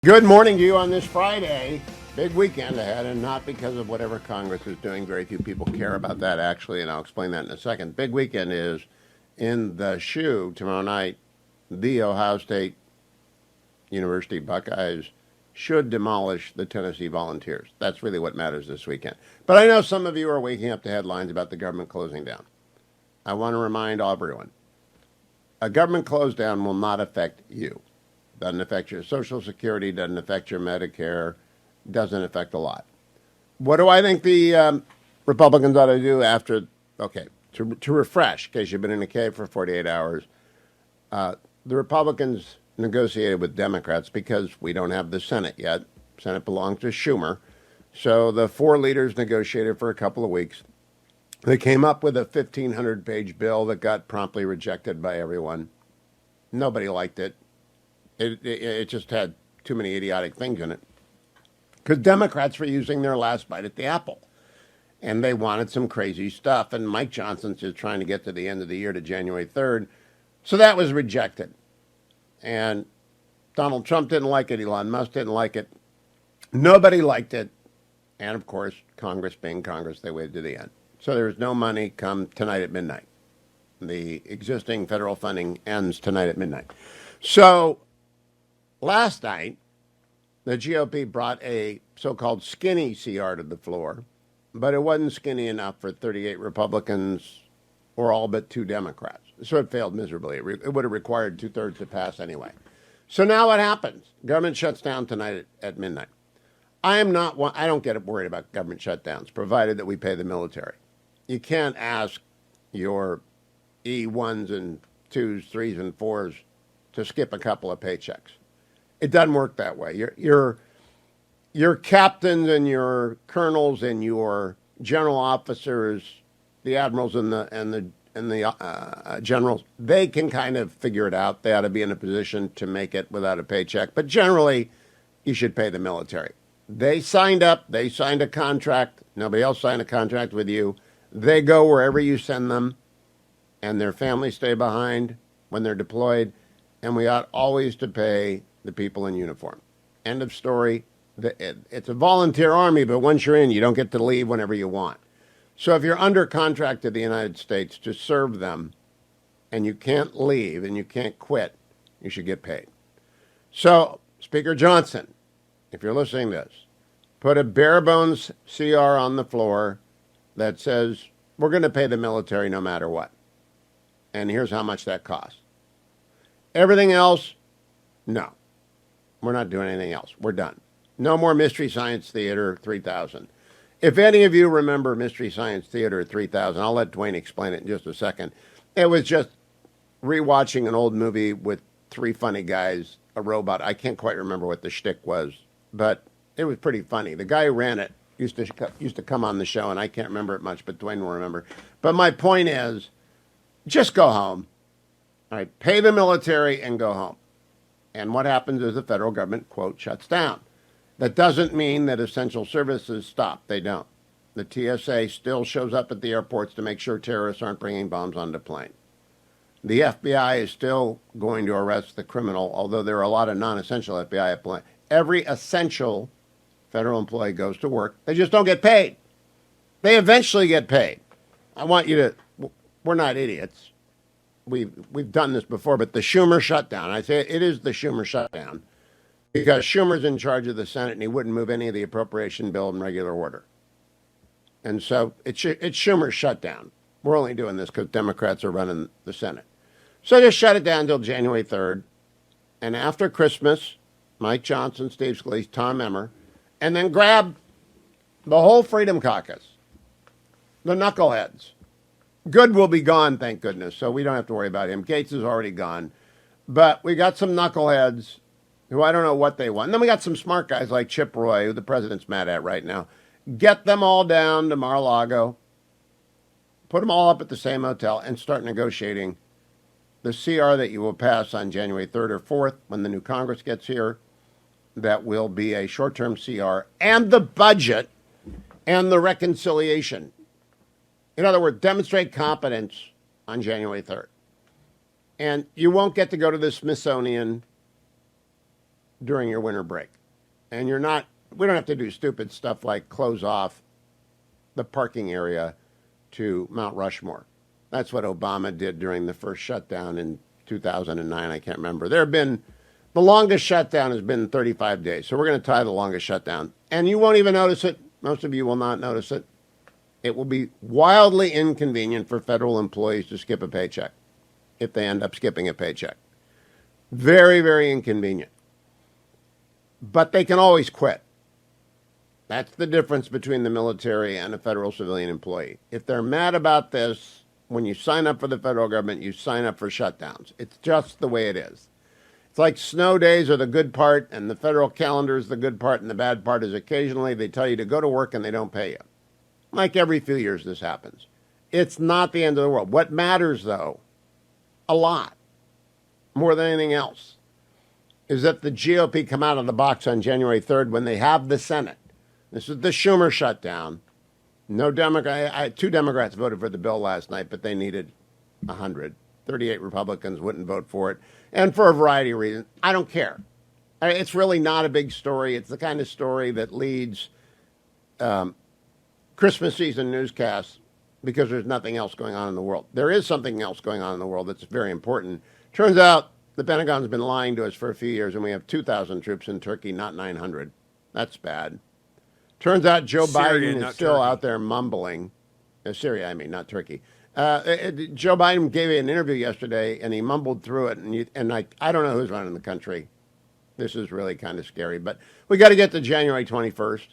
Good morning to you on this Friday. Big weekend ahead, and not because of whatever Congress is doing. Very few people care about that, actually, and I'll explain that in a second. Big weekend is in the shoe tomorrow night. The Ohio State University Buckeyes should demolish the Tennessee Volunteers. That's really what matters this weekend. But I know some of you are waking up to headlines about the government closing down. I want to remind everyone, a government close down will not affect you. Doesn't affect your Social Security, doesn't affect your Medicare, doesn't affect a lot. What do I think the Republicans ought to do after, to refresh, in case you've been in a cave for 48 hours, the Republicans negotiated with Democrats because we don't have the Senate yet. Senate belongs to Schumer. So the four leaders negotiated for a couple of weeks. They came up with a 1,500-page bill that got promptly rejected by everyone. Nobody liked it. It just had too many idiotic things in it. Because Democrats were using their last bite at the apple. And they wanted some crazy stuff. And Mike Johnson's just trying to get to the end of the year to January 3rd. So that was rejected. And Donald Trump didn't like it. Elon Musk didn't like it. Nobody liked it. And, of course, Congress being Congress, they waited to the end. So there was no money come tonight at midnight. The existing federal funding ends tonight at midnight. So last night, the GOP brought a so-called skinny CR to the floor, but it wasn't skinny enough for 38 Republicans or all but 2 Democrats. So it failed miserably. It would have required 2/3 to pass anyway. So now what happens? Government shuts down tonight at midnight. I don't get worried about government shutdowns, provided that we pay the military. You can't ask your E1s and 2s, 3s, and 4s to skip a couple of paychecks. It doesn't work that way. Your captains and your colonels and your general officers, the admirals and the generals, they can kind of figure it out. They ought to be in a position to make it without a paycheck. But generally, you should pay the military. They signed up. They signed a contract. Nobody else signed a contract with you. They go wherever you send them, and their families stay behind when they're deployed. And we ought always to pay the people in uniform. End of story. It's a volunteer army, but once you're in, you don't get to leave whenever you want. So if you're under contract to the United States to serve them, and you can't leave and you can't quit, you should get paid. So, Speaker Johnson, if you're listening to this, put a bare bones CR on the floor that says, we're going to pay the military no matter what. And here's how much that costs. Everything else, no. We're not doing anything else. We're done. No more Mystery Science Theater 3000. If any of you remember Mystery Science Theater 3000, I'll let Dwayne explain it in just a second. It was just rewatching an old movie with 3 funny guys, a robot. I can't quite remember what the shtick was, but it was pretty funny. The guy who ran it used to come on the show, and I can't remember it much, but Dwayne will remember. But my point is, just go home. All right, pay the military and go home. And what happens is the federal government, quote, shuts down. That doesn't mean that essential services stop. They don't. The TSA still shows up at the airports to make sure terrorists aren't bringing bombs onto planes. The FBI is still going to arrest the criminal, although there are a lot of non-essential FBI employees. Every essential federal employee goes to work. They just don't get paid. They eventually get paid. I want you to, we're not idiots. We've done this before, but the Schumer shutdown, I say it is the Schumer shutdown, because Schumer's in charge of the Senate and he wouldn't move any of the appropriation bill in regular order. And so it's Schumer's shutdown. We're only doing this because Democrats are running the Senate. So just shut it down until January 3rd. And after Christmas, Mike Johnson, Steve Scalise, Tom Emmer, and then grab the whole Freedom Caucus, the knuckleheads. Good will be gone, thank goodness, so we don't have to worry about him. Gates is already gone. But we got some knuckleheads who I don't know what they want. And then we got some smart guys like Chip Roy, who the president's mad at right now. Get them all down to Mar-a-Lago, put them all up at the same hotel, and start negotiating the CR that you will pass on January 3rd or 4th when the new Congress gets here. That will be a short-term CR, and the budget and the reconciliation. In other words, demonstrate competence on January 3rd. And you won't get to go to the Smithsonian during your winter break. And we don't have to do stupid stuff like close off the parking area to Mount Rushmore. That's what Obama did during the first shutdown in 2009. I can't remember. The longest shutdown has been 35 days. So we're going to tie the longest shutdown. And you won't even notice it. Most of you will not notice it. It will be wildly inconvenient for federal employees to skip a paycheck if they end up skipping a paycheck. Very, very inconvenient. But they can always quit. That's the difference between the military and a federal civilian employee. If they're mad about this, when you sign up for the federal government, you sign up for shutdowns. It's just the way it is. It's like snow days are the good part, and the federal calendar is the good part, and the bad part is occasionally they tell you to go to work and they don't pay you. Like every few years this happens. It's not the end of the world. What matters, though, a lot, more than anything else, is that the GOP come out of the box on January 3rd when they have the Senate. This is the Schumer shutdown. No Democrat. Two Democrats voted for the bill last night, but they needed 100. 38 Republicans wouldn't vote for it, and for a variety of reasons. I don't care. It's really not a big story. It's the kind of story that leads Christmas season newscasts because there's nothing else going on in the world. There is something else going on in the world that's very important. Turns out the Pentagon's been lying to us for a few years, and we have 2,000 troops in Turkey, not 900. That's bad. Turns out Joe Biden is still out there mumbling. Syria, I mean, not Turkey. Joe Biden gave an interview yesterday, and he mumbled through it, and I don't know who's running the country. This is really kind of scary, but we got to get to January 21st,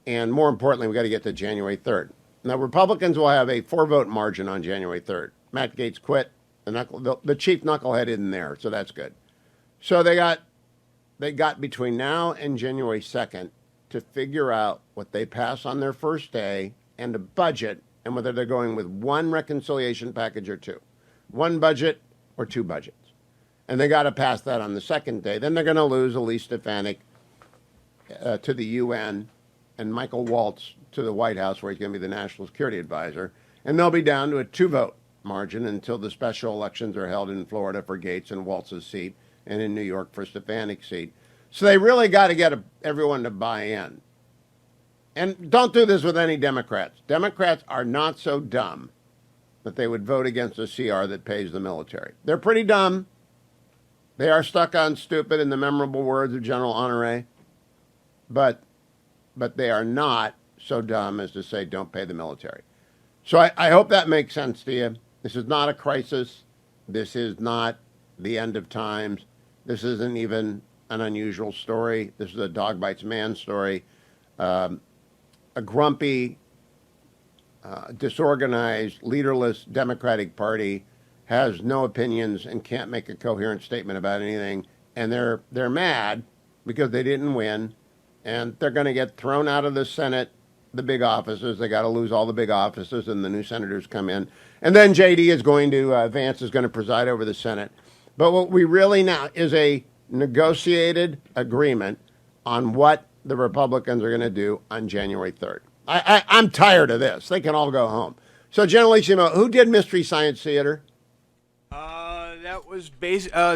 and more importantly, we got to get to January 3rd. Now, Republicans will have a 4-vote margin on January 3rd. Matt Gaetz quit. The chief knucklehead isn't there, so that's good. So they got between now and January 2nd to figure out what they pass on their first day and a budget, and whether they're going with one reconciliation package or two, one budget or two budgets. And they got to pass that on the second day. Then they're going to lose Elise Stefanik to the UN and Michael Waltz to the White House, where he's going to be the National Security Advisor. And they'll be down to a 2-vote margin until the special elections are held in Florida for Gaetz and Waltz's seat and in New York for Stefanik's seat. So they really got to get everyone to buy in. And don't do this with any Democrats. Democrats are not so dumb that they would vote against a CR that pays the military. They're pretty dumb. They are stuck on stupid, in the memorable words of General Honoré. But they are not so dumb as to say don't pay the military. So I hope that makes sense to you. This is not a crisis. This is not the end of times. This isn't even an unusual story. This is a dog bites man story. A grumpy, disorganized, leaderless Democratic Party has no opinions and can't make a coherent statement about anything. And they're mad because they didn't win. And they're going to get thrown out of the Senate, the big offices. They got to lose all the big offices, and the new senators come in. And then Vance is going to preside over the Senate. But what we really now is a negotiated agreement on what the Republicans are going to do on January 3rd. I'm tired of this. They can all go home. So, Generalissimo, who did Mystery Science Theater? That was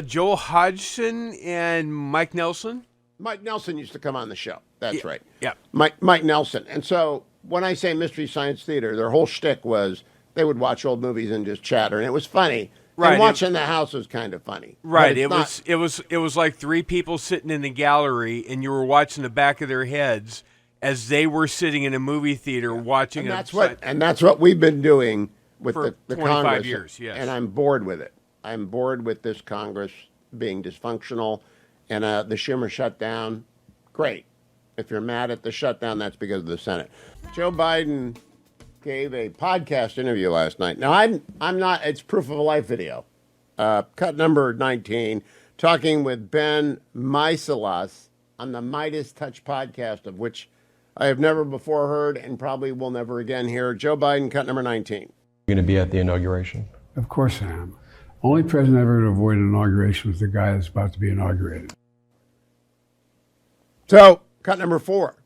Joel Hodgson and Mike Nelson. Mike Nelson used to come on the show. That's right. Yeah. Mike Nelson. And so when I say Mystery Science Theater, their whole shtick was they would watch old movies and just chatter, and it was funny. Right. And watching the house was kind of funny. Right. It was like three people sitting in the gallery, and you were watching the back of their heads as they were sitting in a movie theater watching. And that's what we've been doing with for the 25 Congress. Years. Yes. And I'm bored with it. I'm bored with this Congress being dysfunctional, and the Schumer shutdown. Great. If you're mad at the shutdown, that's because of the Senate. Joe Biden gave a podcast interview last night. Now, I'm not, it's proof of a life video. Cut number 19, talking with Ben Meiselas on the Midas Touch podcast, of which I have never before heard and probably will never again hear. Joe Biden, cut number 19. You're going to be at the inauguration? Of course I am. Only president ever to avoid an inauguration was the guy that's about to be inaugurated. So, cut number 4.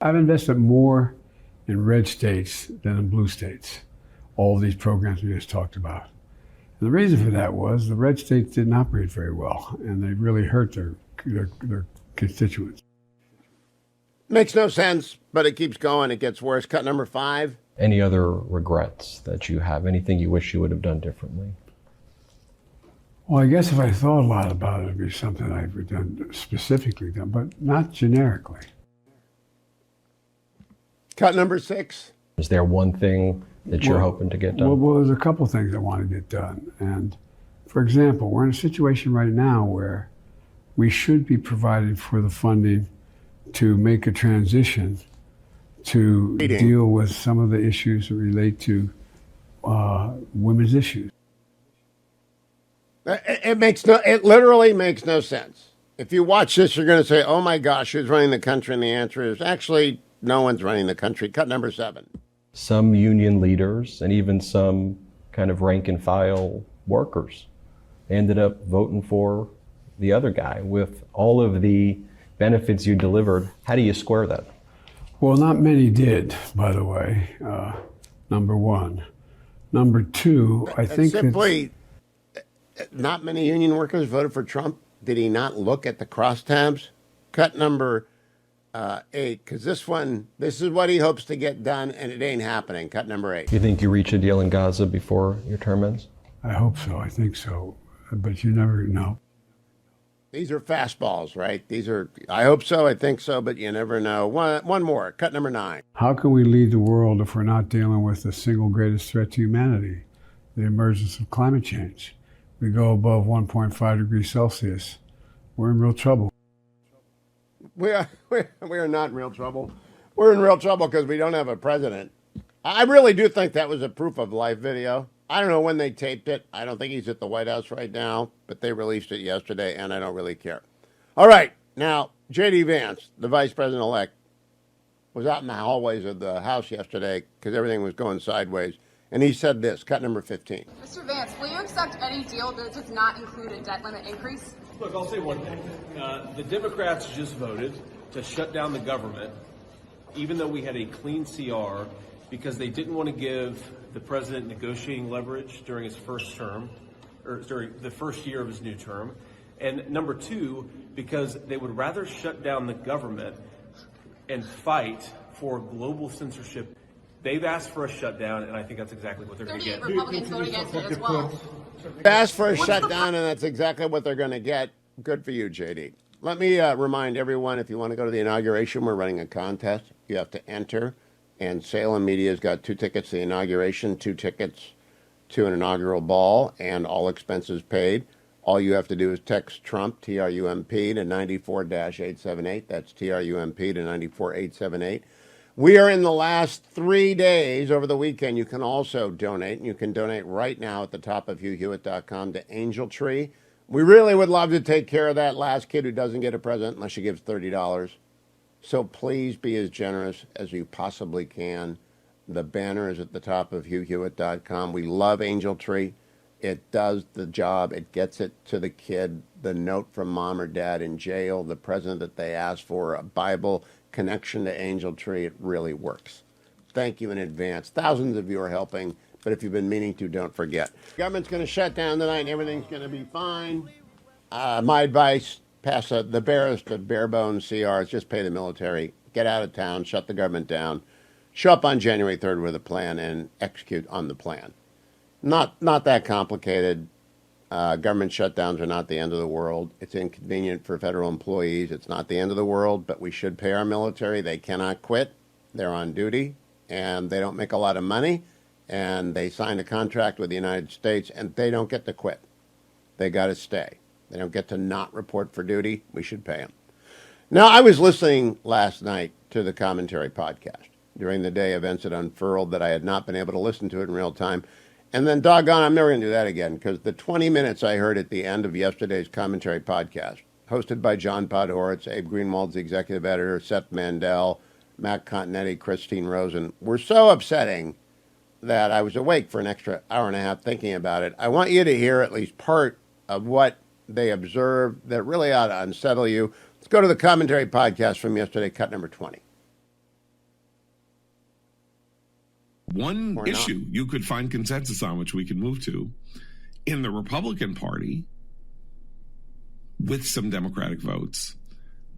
I've invested more in red states than in blue states. All of these programs we just talked about. And the reason for that was the red states didn't operate very well, and they really hurt their constituents. Makes no sense, but it keeps going. It gets worse. Cut number 5. Any other regrets that you have? Anything you wish you would have done differently? Well, I guess if I thought a lot about it, it'd be something I've done specifically done, but not generically. Cut number 6. Is there one thing that you're hoping to get done? Well, there's a couple things I want to get done. And for example, we're in a situation right now where we should be providing for the funding to make a transition to deal with some of the issues that relate to women's issues. It literally makes no sense. If you watch this, you're going to say, oh my gosh, who's running the country? And the answer is actually no one's running the country. Cut number 7. Some union leaders and even some kind of rank and file workers ended up voting for the other guy with all of the benefits you delivered. How do you square that? Well, not many did, by the way, number one. Number two, I think simply, not many union workers voted for Trump. Did he not look at the crosstabs? Cut number 8, because this is what he hopes to get done, and it ain't happening. Cut number 8. You think you reach a deal in Gaza before your term ends? I hope so. I think so. But you never know. These are fastballs, right? I hope so, I think so, but you never know. One more. Cut number 9. How can we lead the world if we're not dealing with the single greatest threat to humanity, the emergence of climate change? We go above 1.5 degrees Celsius. We're in real trouble. We are not in real trouble. We're in real trouble because we don't have a president. I really do think that was a proof of life video. I don't know when they taped it. I don't think he's at the White House right now, but they released it yesterday, and I don't really care. All right, now, J.D. Vance, the vice president-elect, was out in the hallways of the House yesterday because everything was going sideways, and he said this, cut number 15. Mr. Vance, will you accept any deal that does not include a debt limit increase? Look, I'll say one thing. The Democrats just voted to shut down the government, even though we had a clean CR, because they didn't want to give the president negotiating leverage during his first term, or during the first year of his new term. And number two, because they would rather shut down the government and fight for global censorship. They've asked for a shutdown, and I think that's exactly what they're going to get. 38 Republicans voted against it as well. Asked for a shutdown, and that's exactly what they're going to get. Good for you, JD. Let me remind everyone, if you want to go to the inauguration, we're running a contest. You have to enter, and Salem Media's got 2 tickets to the inauguration, 2 tickets to an inaugural ball, and all expenses paid. All you have to do is text Trump, T-R-U-M-P, to 94-878. That's T-R-U-M-P to 94-878. We are in the last 3 days. Over the weekend, you can also donate. And you can donate right now at the top of HughHewitt.com to Angel Tree. We really would love to take care of that last kid who doesn't get a present unless she gives $30. So please be as generous as you possibly can. The banner is at the top of HughHewitt.com. We love Angel Tree. It does the job. It gets it to the kid. The note from mom or dad in jail, the present that they asked for, a Bible connection to Angel Tree. It really works. Thank you in advance. Thousands of you are helping, but if you've been meaning to, don't forget. Government's going to shut down tonight and everything's going to be fine. My advice, pass the barest of bare bones CRs, just pay the military, get out of town, shut the government down, show up on January 3rd with a plan and execute on the plan. Not that complicated. Government shutdowns are not the end of the world. It's inconvenient for federal employees. It's not the end of the world, but we should pay our military. They cannot quit. They're on duty, and they don't make a lot of money, and they signed a contract with the United States, and they don't get to quit. They got to stay. They don't get to not report for duty. We should pay them. Now, I was listening last night to the commentary podcast. During the day, events had unfurled that I had not been able to listen to it in real time. And then, doggone, I'm never going to do that again, because the 20 minutes I heard at the end of yesterday's commentary podcast, hosted by John Podhoretz, Abe Greenwald's the executive editor, Seth Mandel, Matt Continetti, Christine Rosen, were so upsetting that I was awake for an extra hour and a half thinking about it. I want you to hear at least part of what they observed that really ought to unsettle you. Let's go to the commentary podcast from yesterday, cut number 20. One issue you could find consensus on, which we can move to, in the Republican Party with some Democratic votes.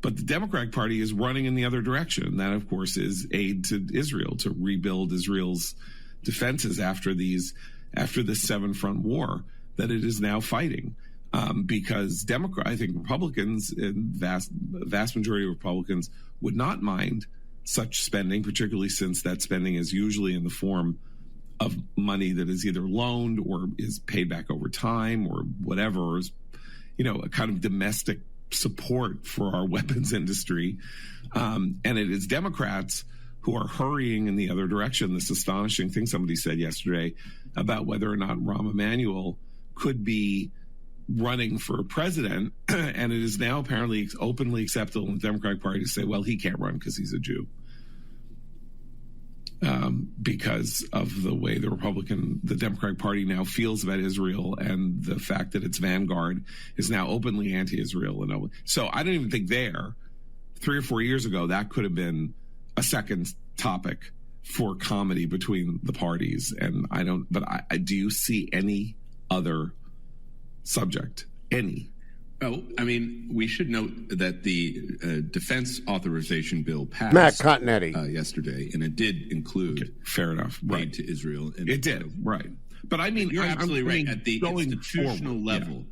But the Democratic Party is running in the other direction. That, of course, is aid to Israel, to rebuild Israel's defenses after this seven-front war that it is now fighting. Because I think Republicans, and vast majority of Republicans, would not mind such spending, particularly since that spending is usually in the form of money that is either loaned or is paid back over time or whatever, or is, a kind of domestic support for our weapons industry. And it is Democrats who are hurrying in the other direction. This astonishing thing somebody said yesterday about whether or not Rahm Emanuel could be running for president. And it is now apparently openly acceptable in the Democratic Party to say, well, he can't run because he's a Jew. Because of the way the Democratic Party now feels about Israel and the fact that its vanguard is now openly anti-Israel. So I don't even think 3 or 4 years ago, that could have been a second topic for comedy between the parties. And do you see any other subject? Any? Well, I mean, we should note that the defense authorization bill passed Matt Continetti yesterday, and it did include fair enough aid to Israel. And it did, right? But I mean, you're absolutely right. Saying At the institutional level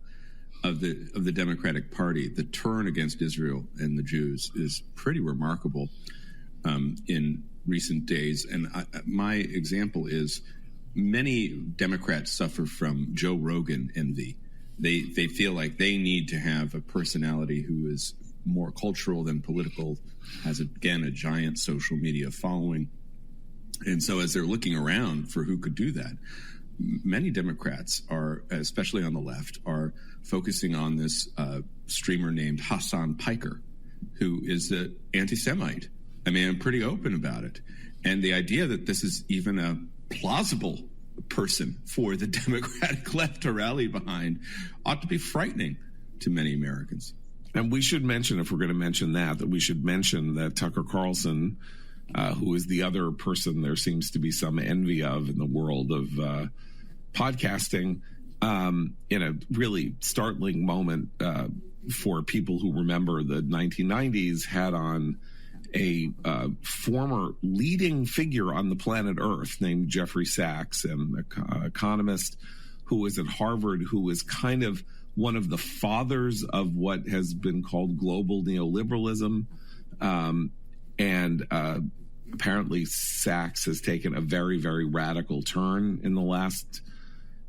of the Democratic Party, the turn against Israel and the Jews is pretty remarkable in recent days. And my example is many Democrats suffer from Joe Rogan envy. They feel like they need to have a personality who is more cultural than political, has, again, a giant social media following. And so as they're looking around for who could do that, many Democrats are, especially on the left, are focusing on this streamer named Hassan Piker, who is an anti-Semite. I mean, I'm pretty open about it. And the idea that this is even a plausible person for the Democratic left to rally behind ought to be frightening to many Americans. And we should mention, if we're going to mention that we should mention that Tucker Carlson, who is the other person there seems to be some envy of in the world of podcasting, in a really startling moment for people who remember the 1990s, had on a former leading figure on the planet Earth named Jeffrey Sachs, an economist who was at Harvard, who was kind of one of the fathers of what has been called global neoliberalism. And apparently Sachs has taken a very, very radical turn in the last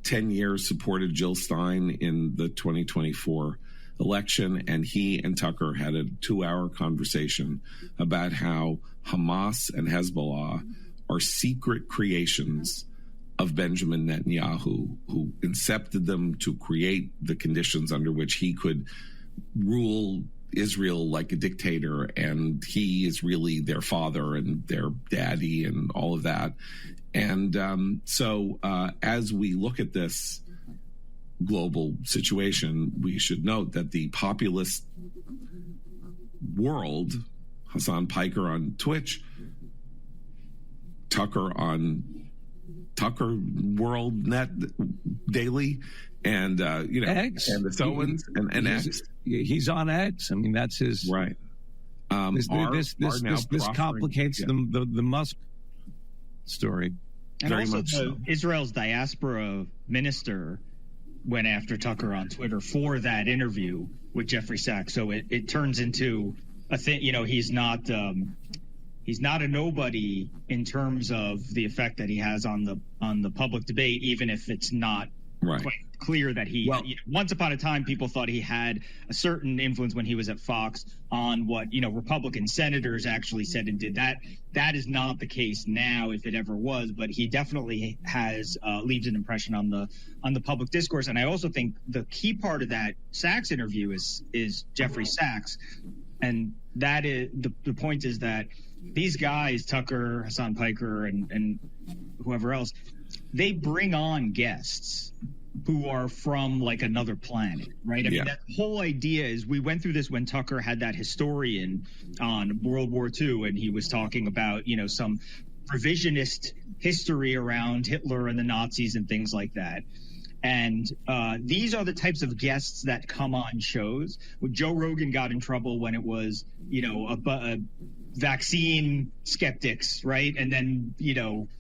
10 years, supported Jill Stein in the 2024 election, and he and Tucker had a 2-hour conversation about how Hamas and Hezbollah are secret creations of Benjamin Netanyahu, who incepted them to create the conditions under which he could rule Israel like a dictator, and he is really their father and their daddy and all of that. And so as we look at this global situation, we should note that the populist world, Hassan Piker on Twitch, Tucker on Tucker World Net Daily, and X, and the Sowens and X. He's on X. I mean, that's his right. This complicates the Musk story. And Very also, much so. Israel's diaspora minister went after Tucker on Twitter for that interview with Jeffrey Sachs. So it turns into a thing. He's not a nobody in terms of the effect that he has on the public debate, even if it's not right. quite clear that once upon a time, people thought he had a certain influence when he was at Fox on what, Republican senators actually said and did. That is not the case now, if it ever was, but he definitely has leaves an impression on the public discourse. And I also think the key part of that Sachs interview is Jeffrey Sachs. And that is the point is that these guys, Tucker, Hassan Piker, and whoever else, they bring on guests who are from like another planet, right? I mean, that whole idea is we went through this when Tucker had that historian on World War II, and he was talking about, some revisionist history around Hitler and the Nazis and things like that. And these are the types of guests that come on shows. Joe Rogan got in trouble when it was, a vaccine skeptics, right? And then,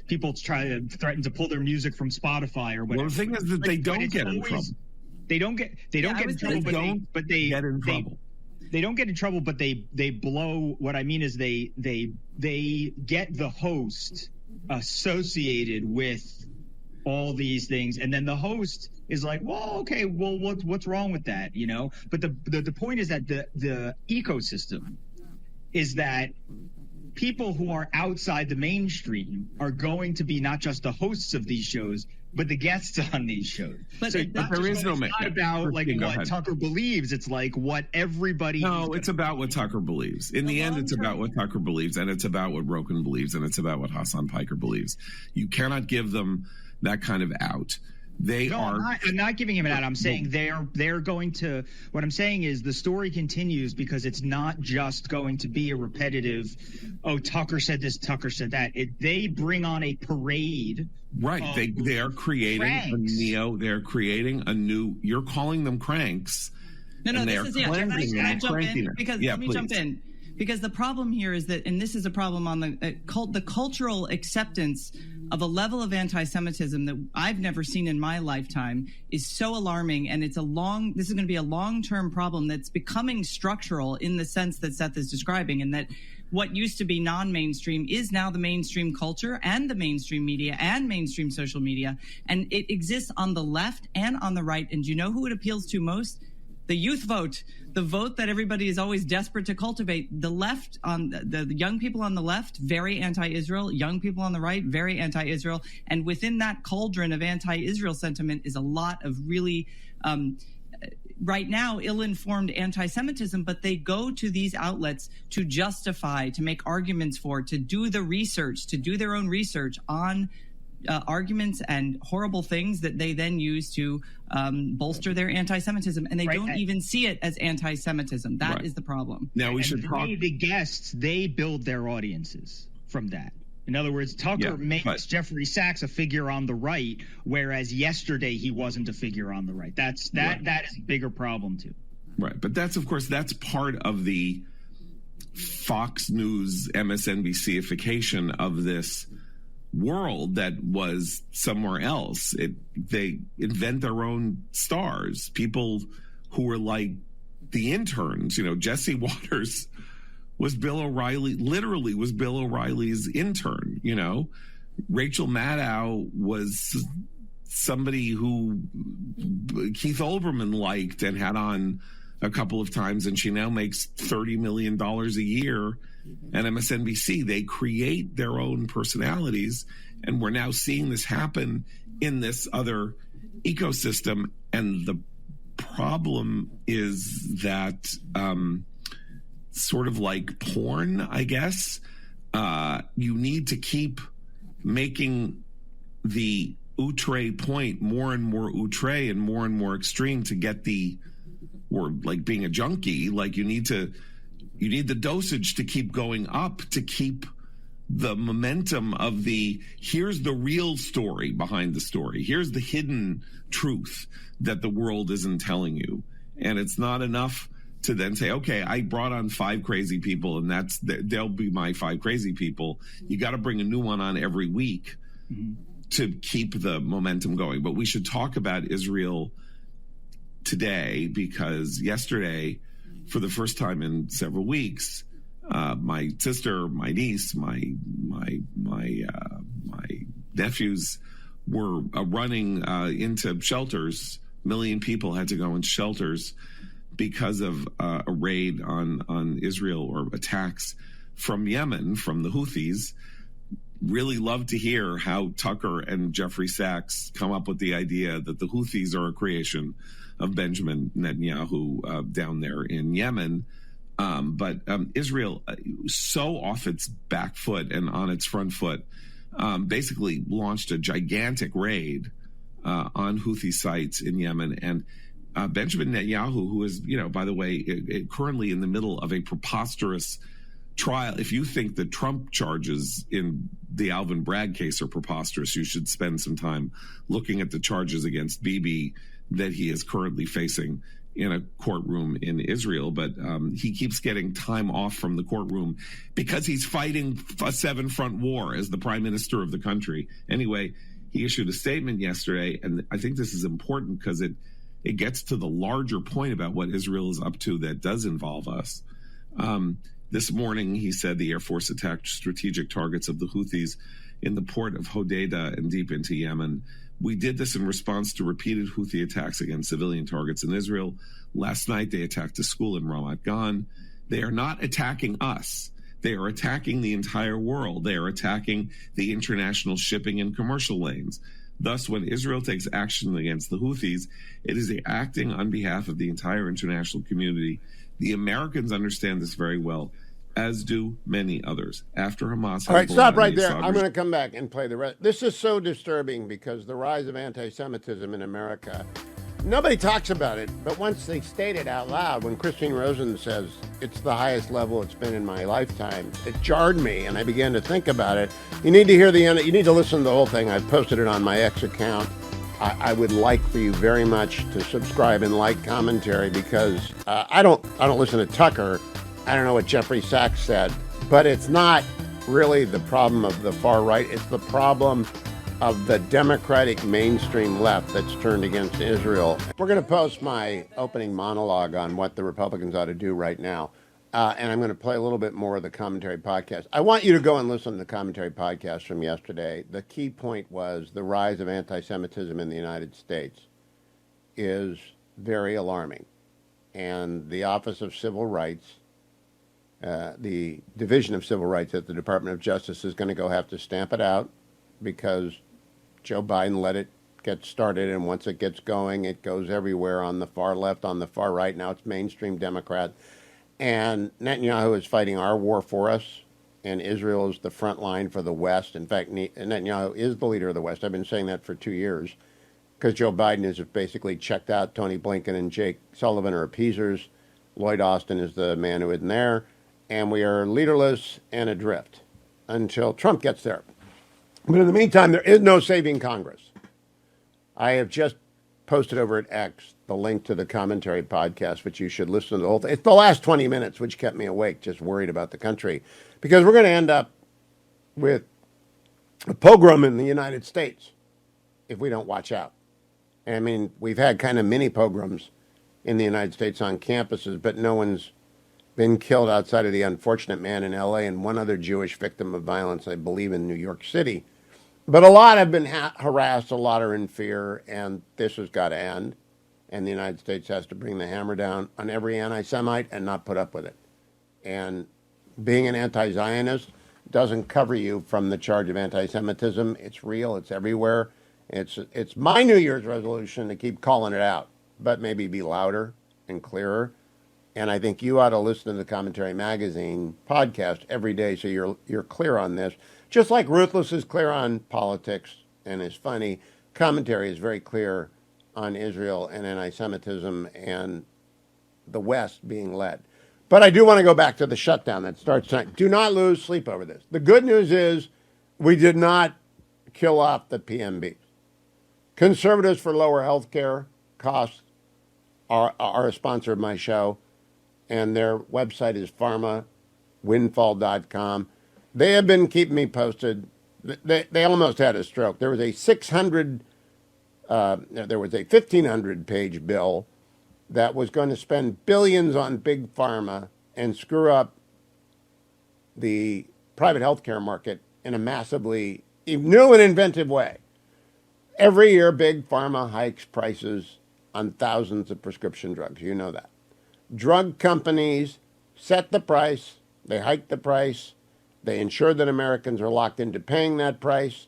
people try to threaten to pull their music from Spotify or whatever. Well, the thing is that they don't get in trouble. They don't get in trouble, but they get in trouble. They don't get in trouble, but they blow. What I mean is they get the host associated with all these things, and then the host is like, well, okay, well, what's wrong with that, But the point is that the ecosystem is that people who are outside the mainstream are going to be not just the hosts of these shows, but the guests on these shows. But there is no. It's not about what Tucker believes. It's like what everybody. No, it's about what Tucker believes. In the end, it's about what Tucker believes, and it's about what Rogan believes, and it's about what Hassan Piker believes. You cannot give them that kind of out. I'm not giving him an out. I'm saying they're going to. What I'm saying is the story continues because it's not just going to be a repetitive. Oh, Tucker said this, Tucker said that. They bring on a parade. Right. They are creating cranks. They're creating a new. You're calling them cranks. No. This is Can I jump in? Because let me jump in. Because the problem here is that, and this is a problem on the cultural acceptance of a level of anti-Semitism that I've never seen in my lifetime is so alarming. And this is going to be a long-term problem that's becoming structural in the sense that Seth is describing, and that what used to be non-mainstream is now the mainstream culture and the mainstream media and mainstream social media. And it exists on the left and on the right. And do you know who it appeals to most? The youth vote, the vote that everybody is always desperate to cultivate. The left, on the young people on the left, very anti-Israel. Young people on the right, very anti-Israel. And within that cauldron of anti-Israel sentiment is a lot of really, right now, ill-informed anti-Semitism. But they go to these outlets to justify, to make arguments for, to do the research, to do their own research on arguments and horrible things that they then use to bolster their anti-Semitism, and they don't even see it as anti-Semitism. That is the problem. Now we should talk. The guests, they build their audiences from that. In other words, Tucker makes Jeffrey Sachs a figure on the right, whereas yesterday he wasn't a figure on the right. That is a bigger problem too. Right, but that's part of the Fox News MSNBC-ification of this world that was somewhere else. They invent their own stars, people who were like the interns. Jesse Waters was Bill O'Reilly, literally was Bill O'Reilly's intern. Rachel Maddow was somebody who Keith Olbermann liked and had on a couple of times, and she now makes $30 million a year at MSNBC. They create their own personalities, and we're now seeing this happen in this other ecosystem. And the problem is that sort of like porn, I guess, you need to keep making the outre point more and more outre and more extreme to get or like being a junkie, like you need the dosage to keep going up, to keep the momentum of here's the real story behind the story. Here's the hidden truth that the world isn't telling you. And it's not enough to then say, okay, I brought on 5 crazy people and they'll be my 5 crazy people. You got to bring a new one on every week to keep the momentum going. But we should talk about Israel today, because yesterday, for the first time in several weeks, my sister, my niece, my nephews were running into shelters. 1 million people had to go into shelters because of a raid on Israel, or attacks from Yemen, from the Houthis. Really love to hear how Tucker and Jeffrey Sachs come up with the idea that the Houthis are a creation of Benjamin Netanyahu down there in Yemen. But Israel, so off its back foot and on its front foot, basically launched a gigantic raid on Houthi sites in Yemen. And Benjamin Netanyahu, who is, by the way, currently in the middle of a preposterous trial, if you think the Trump charges in the Alvin Bragg case are preposterous, you should spend some time looking at the charges against Bibi that he is currently facing in a courtroom in Israel. But he keeps getting time off from the courtroom because he's fighting a seven-front war as the prime minister of the country. Anyway, he issued a statement yesterday, and I think this is important because it gets to the larger point about what Israel is up to that does involve us. This morning, he said the Air Force attacked strategic targets of the Houthis in the port of Hodeidah and deep into Yemen. We did this in response to repeated Houthi attacks against civilian targets in Israel. Last night, they attacked a school in Ramat Gan. They are not attacking us. They are attacking the entire world. They are attacking the international shipping and commercial lanes. Thus, when Israel takes action against the Houthis, it is acting on behalf of the entire international community. The Americans understand this very well, as do many others. After Hamas... All right, stop right there. I'm going to come back and play the rest. This is so disturbing because the rise of anti-Semitism in America, nobody talks about it, but once they state it out loud, when Christine Rosen says it's the highest level it's been in my lifetime, it jarred me, and I began to think about it. You need to hear the end. You need to listen to the whole thing. I've posted it on my X account. I would like for you very much to subscribe and like commentary because I don't listen to Tucker. I don't know what Jeffrey Sachs said, but it's not really the problem of the far right. It's the problem of the Democratic mainstream left that's turned against Israel. We're going to post my opening monologue on what the Republicans ought to do right now. And I'm going to play a little bit more of the commentary podcast. I want you to go and listen to the commentary podcast from yesterday. The key point was the rise of anti-Semitism in the United States is very alarming. And the Office of Civil Rights, the Division of Civil Rights at the Department of Justice is going to have to stamp it out because Joe Biden let it get started. And once it gets going, it goes everywhere on the far left, on the far right. Now it's mainstream Democrat. And Netanyahu is fighting our war for us, and Israel is the front line for the West. In fact, Netanyahu is the leader of the West. I've been saying that for 2 years because Joe Biden has basically checked out. Tony Blinken and Jake Sullivan are appeasers. Lloyd Austin is the man who isn't there. And we are leaderless and adrift until Trump gets there. But in the meantime, there is no saving Congress. I have just posted over at X the link to the commentary podcast, which you should listen to the whole thing. It's the last 20 minutes, which kept me awake, just worried about the country. Because we're going to end up with a pogrom in the United States if we don't watch out. I mean, we've had kind of mini pogroms in the United States on campuses, but no one's been killed outside of the unfortunate man in L.A. and one other Jewish victim of violence, I believe, in New York City. But a lot have been harassed, a lot are in fear, and this has got to end. And the United States has to bring the hammer down on every anti-Semite and not put up with it. And being an anti-Zionist doesn't cover you from the charge of anti-Semitism. It's real. It's everywhere. It's my New Year's resolution to keep calling it out, but maybe be louder and clearer. And I think you ought to listen to the Commentary Magazine podcast every day so you're clear on this. Just like Ruthless is clear on politics and is funny, Commentary is very clear on Israel and anti-Semitism and the West being led. But I do want to go back to the shutdown that starts tonight. Do not lose sleep over this. The good news is we did not kill off the PMBs. Conservatives for Lower Health Care Costs are a sponsor of my show, and their website is pharmawindfall.com. They have been keeping me posted. They almost had a stroke. There was a 1,500-page bill that was going to spend billions on big pharma and screw up the private healthcare market in a massively new and inventive way. Every year, big pharma hikes prices on thousands of prescription drugs. You know that. Drug companies set the price. They hike the price. They ensure that Americans are locked into paying that price.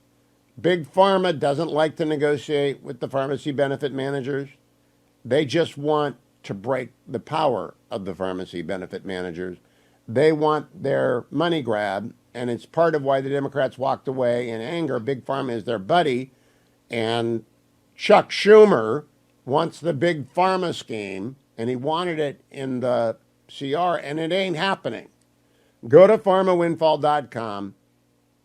Big pharma doesn't like to negotiate with the pharmacy benefit managers. They just want to break the power of the pharmacy benefit managers. They want their money grab, and it's part of why the Democrats walked away in anger. Big pharma is their buddy, and Chuck Schumer wants the big pharma scheme, and he wanted it in the CR, and it ain't happening. Go to pharmawindfall.com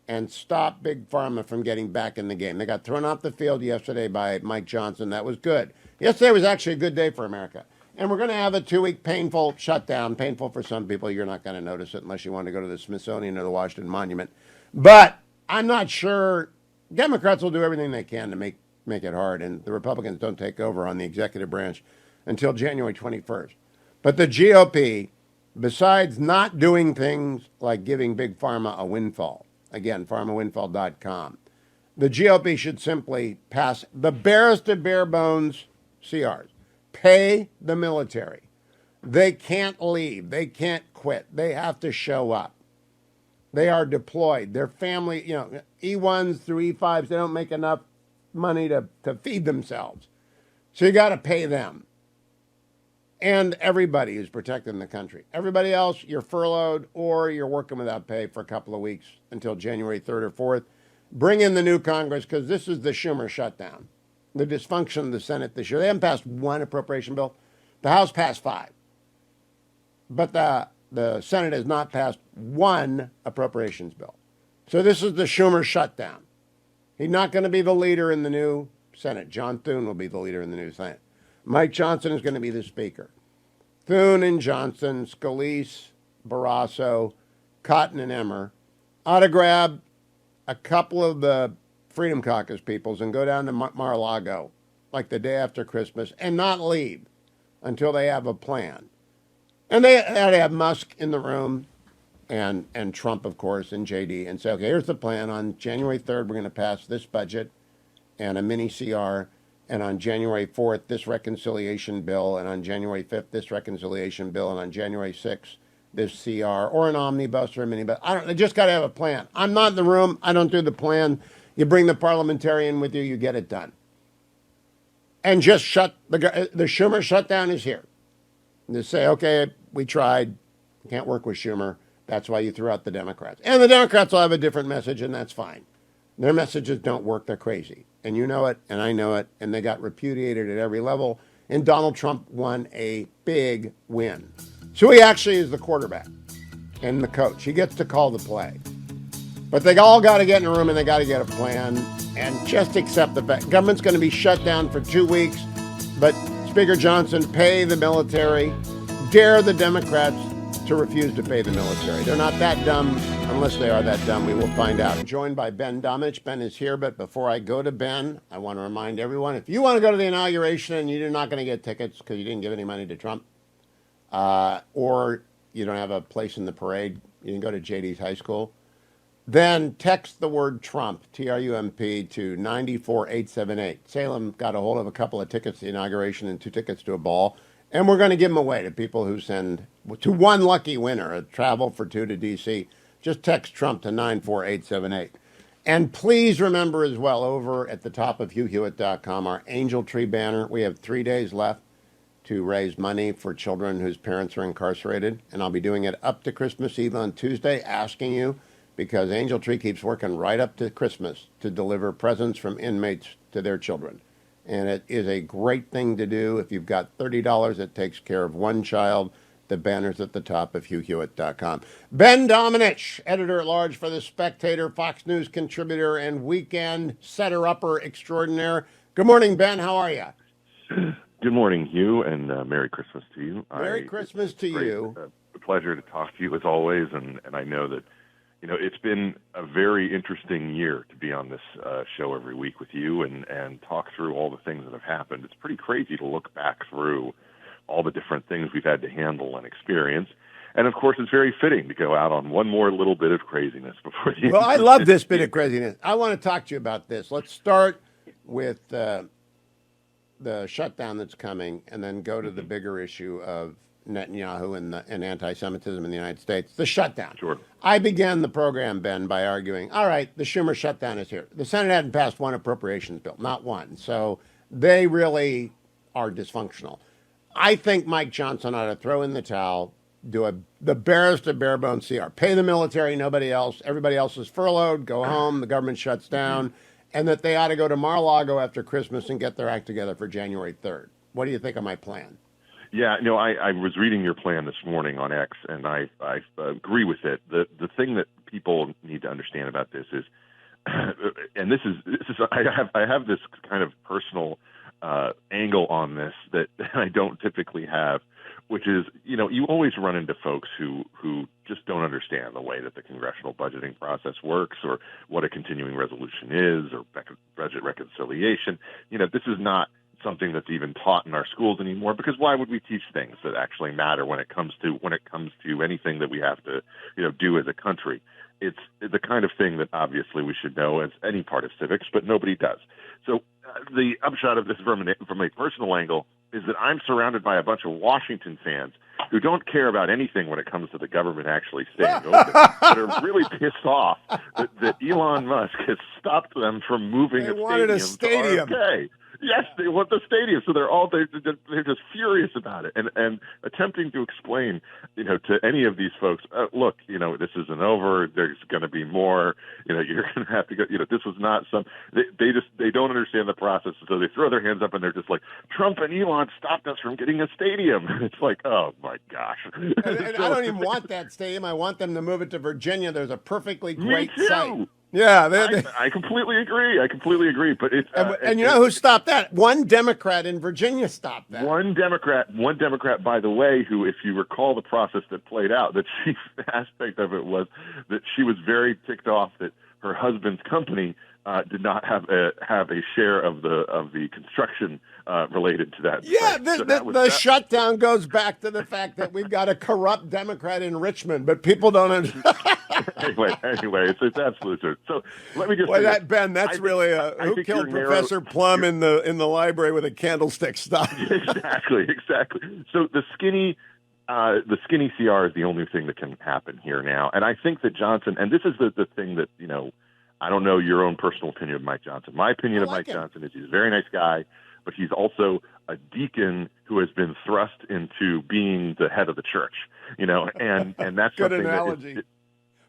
and stop Big Pharma from getting back in the game. They got thrown off the field yesterday by Mike Johnson. That was good. Yesterday was actually a good day for America. And we're going to have a 2-week painful shutdown. Painful for some people. You're not going to notice it unless you want to go to the Smithsonian or the Washington Monument. But I'm not sure. Democrats will do everything they can to make it hard. And the Republicans don't take over on the executive branch until January 21st. But the GOP, besides not doing things like giving Big Pharma a windfall, again, pharmawindfall.com, the GOP should simply pass the barest of bare bones CRs. Pay the military. They can't leave. They can't quit. They have to show up. They are deployed. Their family, E1s through E5s, they don't make enough money to feed themselves. So you got to pay them. And everybody who's protecting the country. Everybody else, you're furloughed or you're working without pay for a couple of weeks until January 3rd or 4th. Bring in the new Congress because this is the Schumer shutdown. The dysfunction of the Senate this year. They haven't passed one appropriation bill. The House passed 5. But the Senate has not passed one appropriations bill. So this is the Schumer shutdown. He's not going to be the leader in the new Senate. John Thune will be the leader in the new Senate. Mike Johnson is going to be the speaker. Thune and Johnson, Scalise, Barrasso, Cotton and Emmer ought to grab a couple of the Freedom Caucus peoples and go down to Mar-a-Lago like the day after Christmas and not leave until they have a plan. And they ought to have Musk in the room and Trump, of course, and JD and say, okay, here's the plan. On January 3rd, we're going to pass this budget and a mini CR. And on January 4th, this reconciliation bill. And on January 5th, this reconciliation bill. And on January 6th, this CR or an omnibus or a minibus. They just got to have a plan. I'm not in the room. I don't do the plan. You bring the parliamentarian with you. You get it done. And just the Schumer shutdown is here. And just say, okay, we tried. Can't work with Schumer. That's why you threw out the Democrats. And the Democrats will have a different message, and that's fine. Their messages don't work. They're crazy. And you know it, and I know it, and they got repudiated at every level. And Donald Trump won a big win. So he actually is the quarterback and the coach. He gets to call the play. But they all got to get in a room, and they got to get a plan, and just accept the fact. Government's going to be shut down for 2 weeks, but Speaker Johnson, pay the military. Dare the Democrats to refuse to pay the military. They're not that dumb. Unless they are that dumb, we will find out. I'm joined by Ben Domenech. Ben is here, but before I go to Ben, I want to remind everyone, if you want to go to the inauguration and you're not going to get tickets because you didn't give any money to Trump, or you don't have a place in the parade, you can go to JD's high school, then text the word Trump, Trump, to 94878. Salem got a hold of a couple of tickets to the inauguration and 2 tickets to a ball. And we're going to give them away to people who send, to one lucky winner, a travel for 2 to D.C. Just text Trump to 94878. And please remember as well, over at the top of HughHewitt.com, our Angel Tree banner. We have 3 days left to raise money for children whose parents are incarcerated. And I'll be doing it up to Christmas Eve on Tuesday, asking you, because Angel Tree keeps working right up to Christmas to deliver presents from inmates to their children. And it is a great thing to do. If you've got $30, it takes care of one child. The banner's at the top of HughHewitt.com. Ben Domenech, editor-at-large for The Spectator, Fox News contributor, and weekend setter-upper extraordinaire. Good morning, Ben. How are you? Good morning, Hugh, and Merry Christmas to you. Merry Christmas to you. A pleasure to talk to you as always, and I know that it's been a very interesting year to be on this show every week with you and talk through all the things that have happened. It's pretty crazy to look back through all the different things we've had to handle and experience. And, of course, it's very fitting to go out on one more little bit of craziness before the Well, I love this bit of craziness. I want to talk to you about this. Let's start with the shutdown that's coming and then go to the bigger issue of Netanyahu and anti-Semitism in the United States. The shutdown. Sure. I began the program, Ben, by arguing, all right, the Schumer shutdown is here. The Senate hadn't passed one appropriations bill, not one. So they really are dysfunctional. I think Mike Johnson ought to throw in the towel, do the barest of bare bones CR. Pay the military, nobody else. Everybody else is furloughed, go home, the government shuts down, and that they ought to go to Mar-a-Lago after Christmas and get their act together for January 3rd. What do you think of my plan? Yeah, no, I was reading your plan this morning on X, and I agree with it. The thing that people need to understand about this is, and this is I have this kind of personal angle on this that I don't typically have, which is, you always run into folks who just don't understand the way that the congressional budgeting process works, or what a continuing resolution is, or budget reconciliation. This is not something that's even taught in our schools anymore, because why would we teach things that actually matter when it comes to anything that we have to do as a country? It's the kind of thing that obviously we should know as any part of civics, but nobody does. So the upshot of this from a personal angle is that I'm surrounded by a bunch of Washington fans who don't care about anything when it comes to the government actually staying open, but are really pissed off that Elon Musk has stopped them from moving a stadium to RFK. Yes, they want the stadium, so they're just furious about it, and attempting to explain, to any of these folks, look, this isn't over. There's going to be more. You're going to have to go. This was not some. They don't understand the process, so they throw their hands up and they're just like, Trump and Elon stopped us from getting a stadium. It's like, oh my gosh. And I don't even want that stadium. I want them to move it to Virginia. There's a perfectly great site. Yeah, I completely agree. But it's and you know who stopped that? One Democrat in Virginia stopped that. One Democrat, by the way, who, if you recall the process that played out, the chief aspect of it was that she was very ticked off that her husband's company did not have a share of the construction related to that. Yeah, site. the shutdown goes back to the fact that we've got a corrupt Democrat in Richmond, but people don't understand. anyway, it's absolute truth. So let me just. Boy, that's really who killed Professor Plum in the library with a candlestick stuff. Exactly. So the skinny CR is the only thing that can happen here now, and I think that Johnson, and this is the thing that I don't know your own personal opinion of Mike Johnson. My opinion of Mike Johnson is he's a very nice guy, but he's also a deacon who has been thrust into being the head of the church. And that's good something analogy. That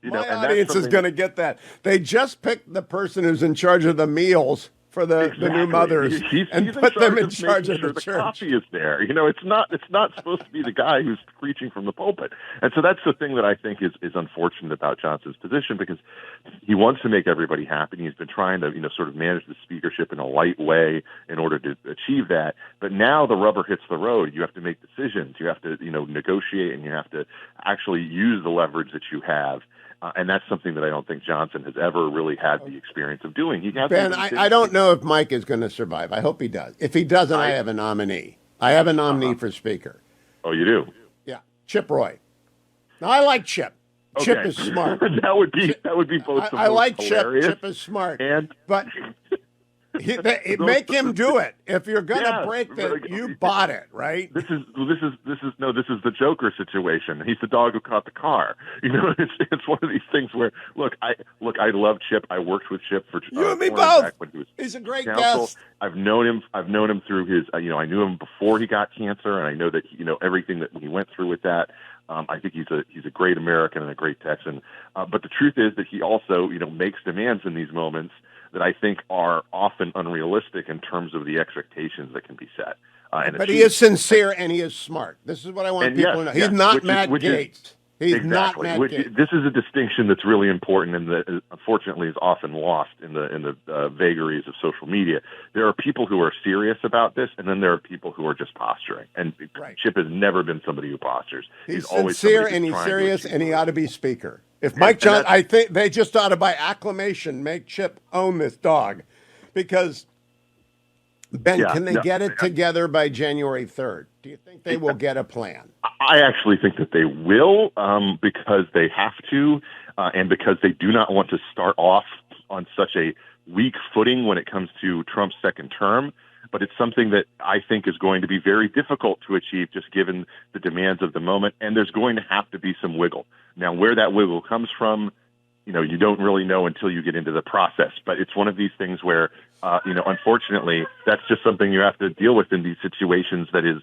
My audience is going to get that. They just picked the person who's in charge of the meals for the new mothers and put them in charge of the church. Coffee is there. It's not supposed to be the guy who's preaching from the pulpit. And so that's the thing that I think is unfortunate about Johnson's position, because he wants to make everybody happy. He's been trying to sort of manage the speakership in a light way in order to achieve that. But now the rubber hits the road. You have to make decisions. You have to negotiate, and you have to actually use the leverage that you have. And that's something that I don't think Johnson has ever really had the experience of doing. Ben, I don't know if Mike is going to survive. I hope he does. If he doesn't, I have a nominee. I have a nominee for Speaker. Oh, you do? Yeah, Chip Roy. Now, I like Chip. Okay. Chip is smart. that would be both. I like hilarious. Chip. Chip is smart, but Make him do it. If you're gonna break it, you bought it, right? This is the Joker situation. He's the dog who caught the car. You know, it's one of these things where I love Chip. I worked with Chip for you and me both. When He's a great counsel. guest. I've known him through his. I knew him before he got cancer, and I know that everything that he went through with that. I think he's a great American and a great Texan. But the truth is that he also makes demands in these moments that I think are often unrealistic in terms of the expectations that can be set. But he is sincere and he is smart. This is what I want people to know. He's not Matt Gaetz. He's not Matt Gaetz. This is a distinction that's really important and that unfortunately is often lost in the vagaries of social media. There are people who are serious about this, and then there are people who are just posturing. And Chip has never been somebody who postures. He's always sincere and he's serious, and he ought to be Speaker. If Mike Johnson, I think they just ought to, by acclamation, make Chip own this dog, because Ben, can they get it together by January 3rd? Do you think they will get a plan? I actually think that they will, because they have to, and because they do not want to start off on such a weak footing when it comes to Trump's second term. But it's something that I think is going to be very difficult to achieve, just given the demands of the moment. And there's going to have to be some wiggle. Now, where that wiggle comes from, you don't really know until you get into the process. But it's one of these things where, unfortunately, that's just something you have to deal with in these situations. That is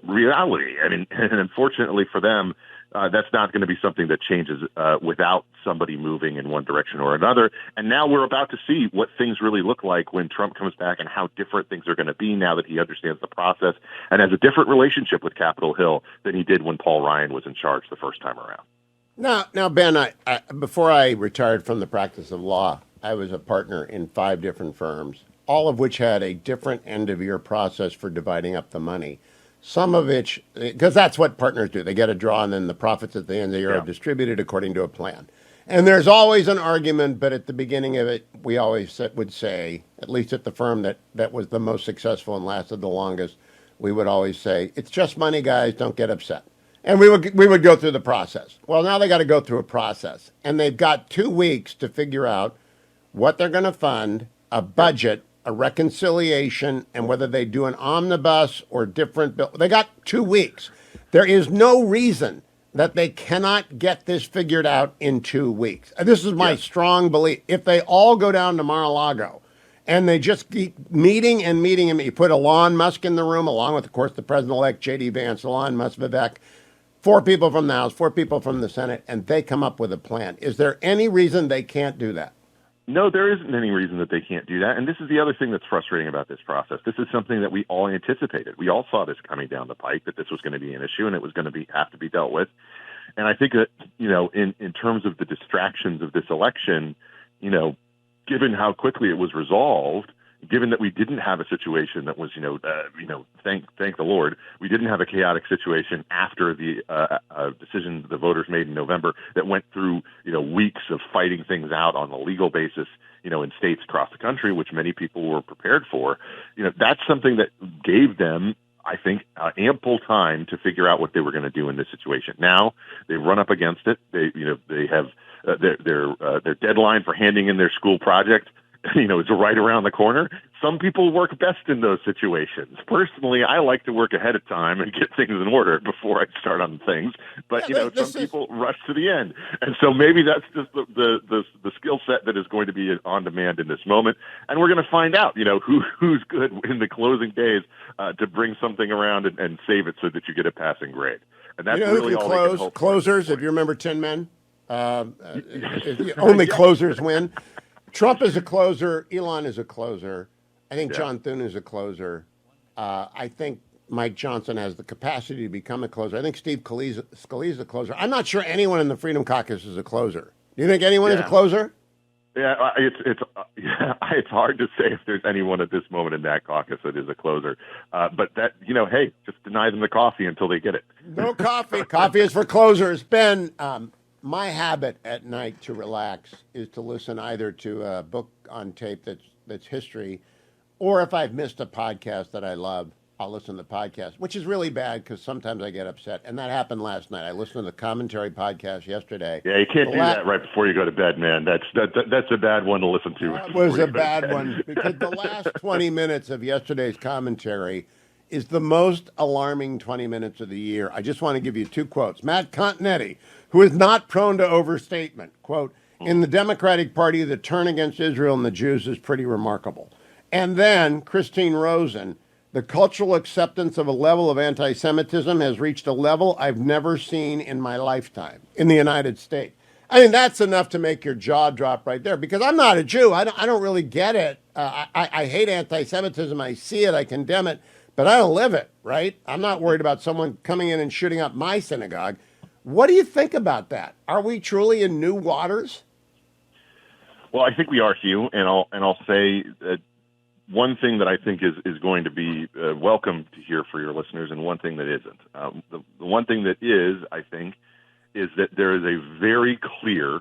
reality. I mean, and unfortunately for them, That's not going to be something that changes without somebody moving in one direction or another. And now we're about to see what things really look like when Trump comes back and how different things are going to be now that he understands the process and has a different relationship with Capitol Hill than he did when Paul Ryan was in charge the first time around. Now, Ben, before I retired from the practice of law, I was a partner in 5 different firms, all of which had a different end-of-year process for dividing up the money. Some of which, because that's what partners do. They get a draw, and then the profits at the end of the year are distributed according to a plan. And there's always an argument, but at the beginning of it, we always would say, at least at the firm that was the most successful and lasted the longest, we would always say, it's just money, guys, don't get upset. And we would go through the process. Well, now they got to go through a process. And they've got 2 weeks to figure out what they're going to fund, a budget, a reconciliation, and whether they do an omnibus or different bill. They got 2 weeks. There is no reason that they cannot get this figured out in 2 weeks. This is my strong belief. If they all go down to Mar-a-Lago and they just keep meeting and meeting, and you put Elon Musk in the room, along with, of course, the president-elect, J.D. Vance, Elon Musk, Vivek, 4 people from the House, 4 people from the Senate, and they come up with a plan. Is there any reason they can't do that? No, there isn't any reason that they can't do that. And this is the other thing that's frustrating about this process. This is something that we all anticipated. We all saw this coming down the pike, that this was going to be an issue and it was going to have to be dealt with. And I think that, in terms of the distractions of this election, given how quickly it was resolved, given that we didn't have a situation that was, thank the Lord, we didn't have a chaotic situation after the decision the voters made in November that went through, weeks of fighting things out on a legal basis, in states across the country, which many people were prepared for. That's something that gave them, I think, ample time to figure out what they were going to do in this situation. Now they've run up against it. They have their deadline for handing in their school project is right around the corner. Some people work best in those situations. Personally, I like to work ahead of time and get things in order before I start on things. But, some people rush to the end. And so maybe that's just the skill set that is going to be on demand in this moment. And we're going to find out, who's good in the closing days to bring something around and save it so that you get a passing grade. And that's really all they can hope for. Closers, if you remember Tin Men, only closers win. Trump is a closer. Elon is a closer. I think John Thune is a closer. I think Mike Johnson has the capacity to become a closer. I think Steve Scalise is a closer. I'm not sure anyone in the Freedom Caucus is a closer. Do you think anyone is a closer? Yeah, it's hard to say if there's anyone at this moment in that caucus that is a closer. But that, hey, just deny them the coffee until they get it. No coffee. Coffee is for closers. Ben, my habit at night to relax is to listen either to a book on tape that's history, or if I've missed a podcast that I love, I'll listen to the podcast, which is really bad because sometimes I get upset. And that happened last night. I listened to the commentary podcast yesterday. Yeah, you can't do that right before you go to bed, man. That's a bad one to listen to. That was a bad one because the last 20 minutes of yesterday's commentary is the most alarming 20 minutes of the year. I just want to give you 2 quotes. Matt Continetti, who is not prone to overstatement, quote, "In the Democratic Party, the turn against Israel and the Jews is pretty remarkable." And then Christine Rosen, "The cultural acceptance of a level of anti-Semitism has reached a level I've never seen in my lifetime in the United States." I mean, that's enough to make your jaw drop right there, because I'm not a Jew. I don't really get it. I hate anti-Semitism. I see it. I condemn it. But I don't live it, right? I'm not worried about someone coming in and shooting up my synagogue. What do you think about that? Are we truly in new waters? Well, I think we are, Hugh, and I'll say that one thing that I think is going to be welcome to hear for your listeners, and one thing that isn't. The one thing that is, I think, is that there is a very clear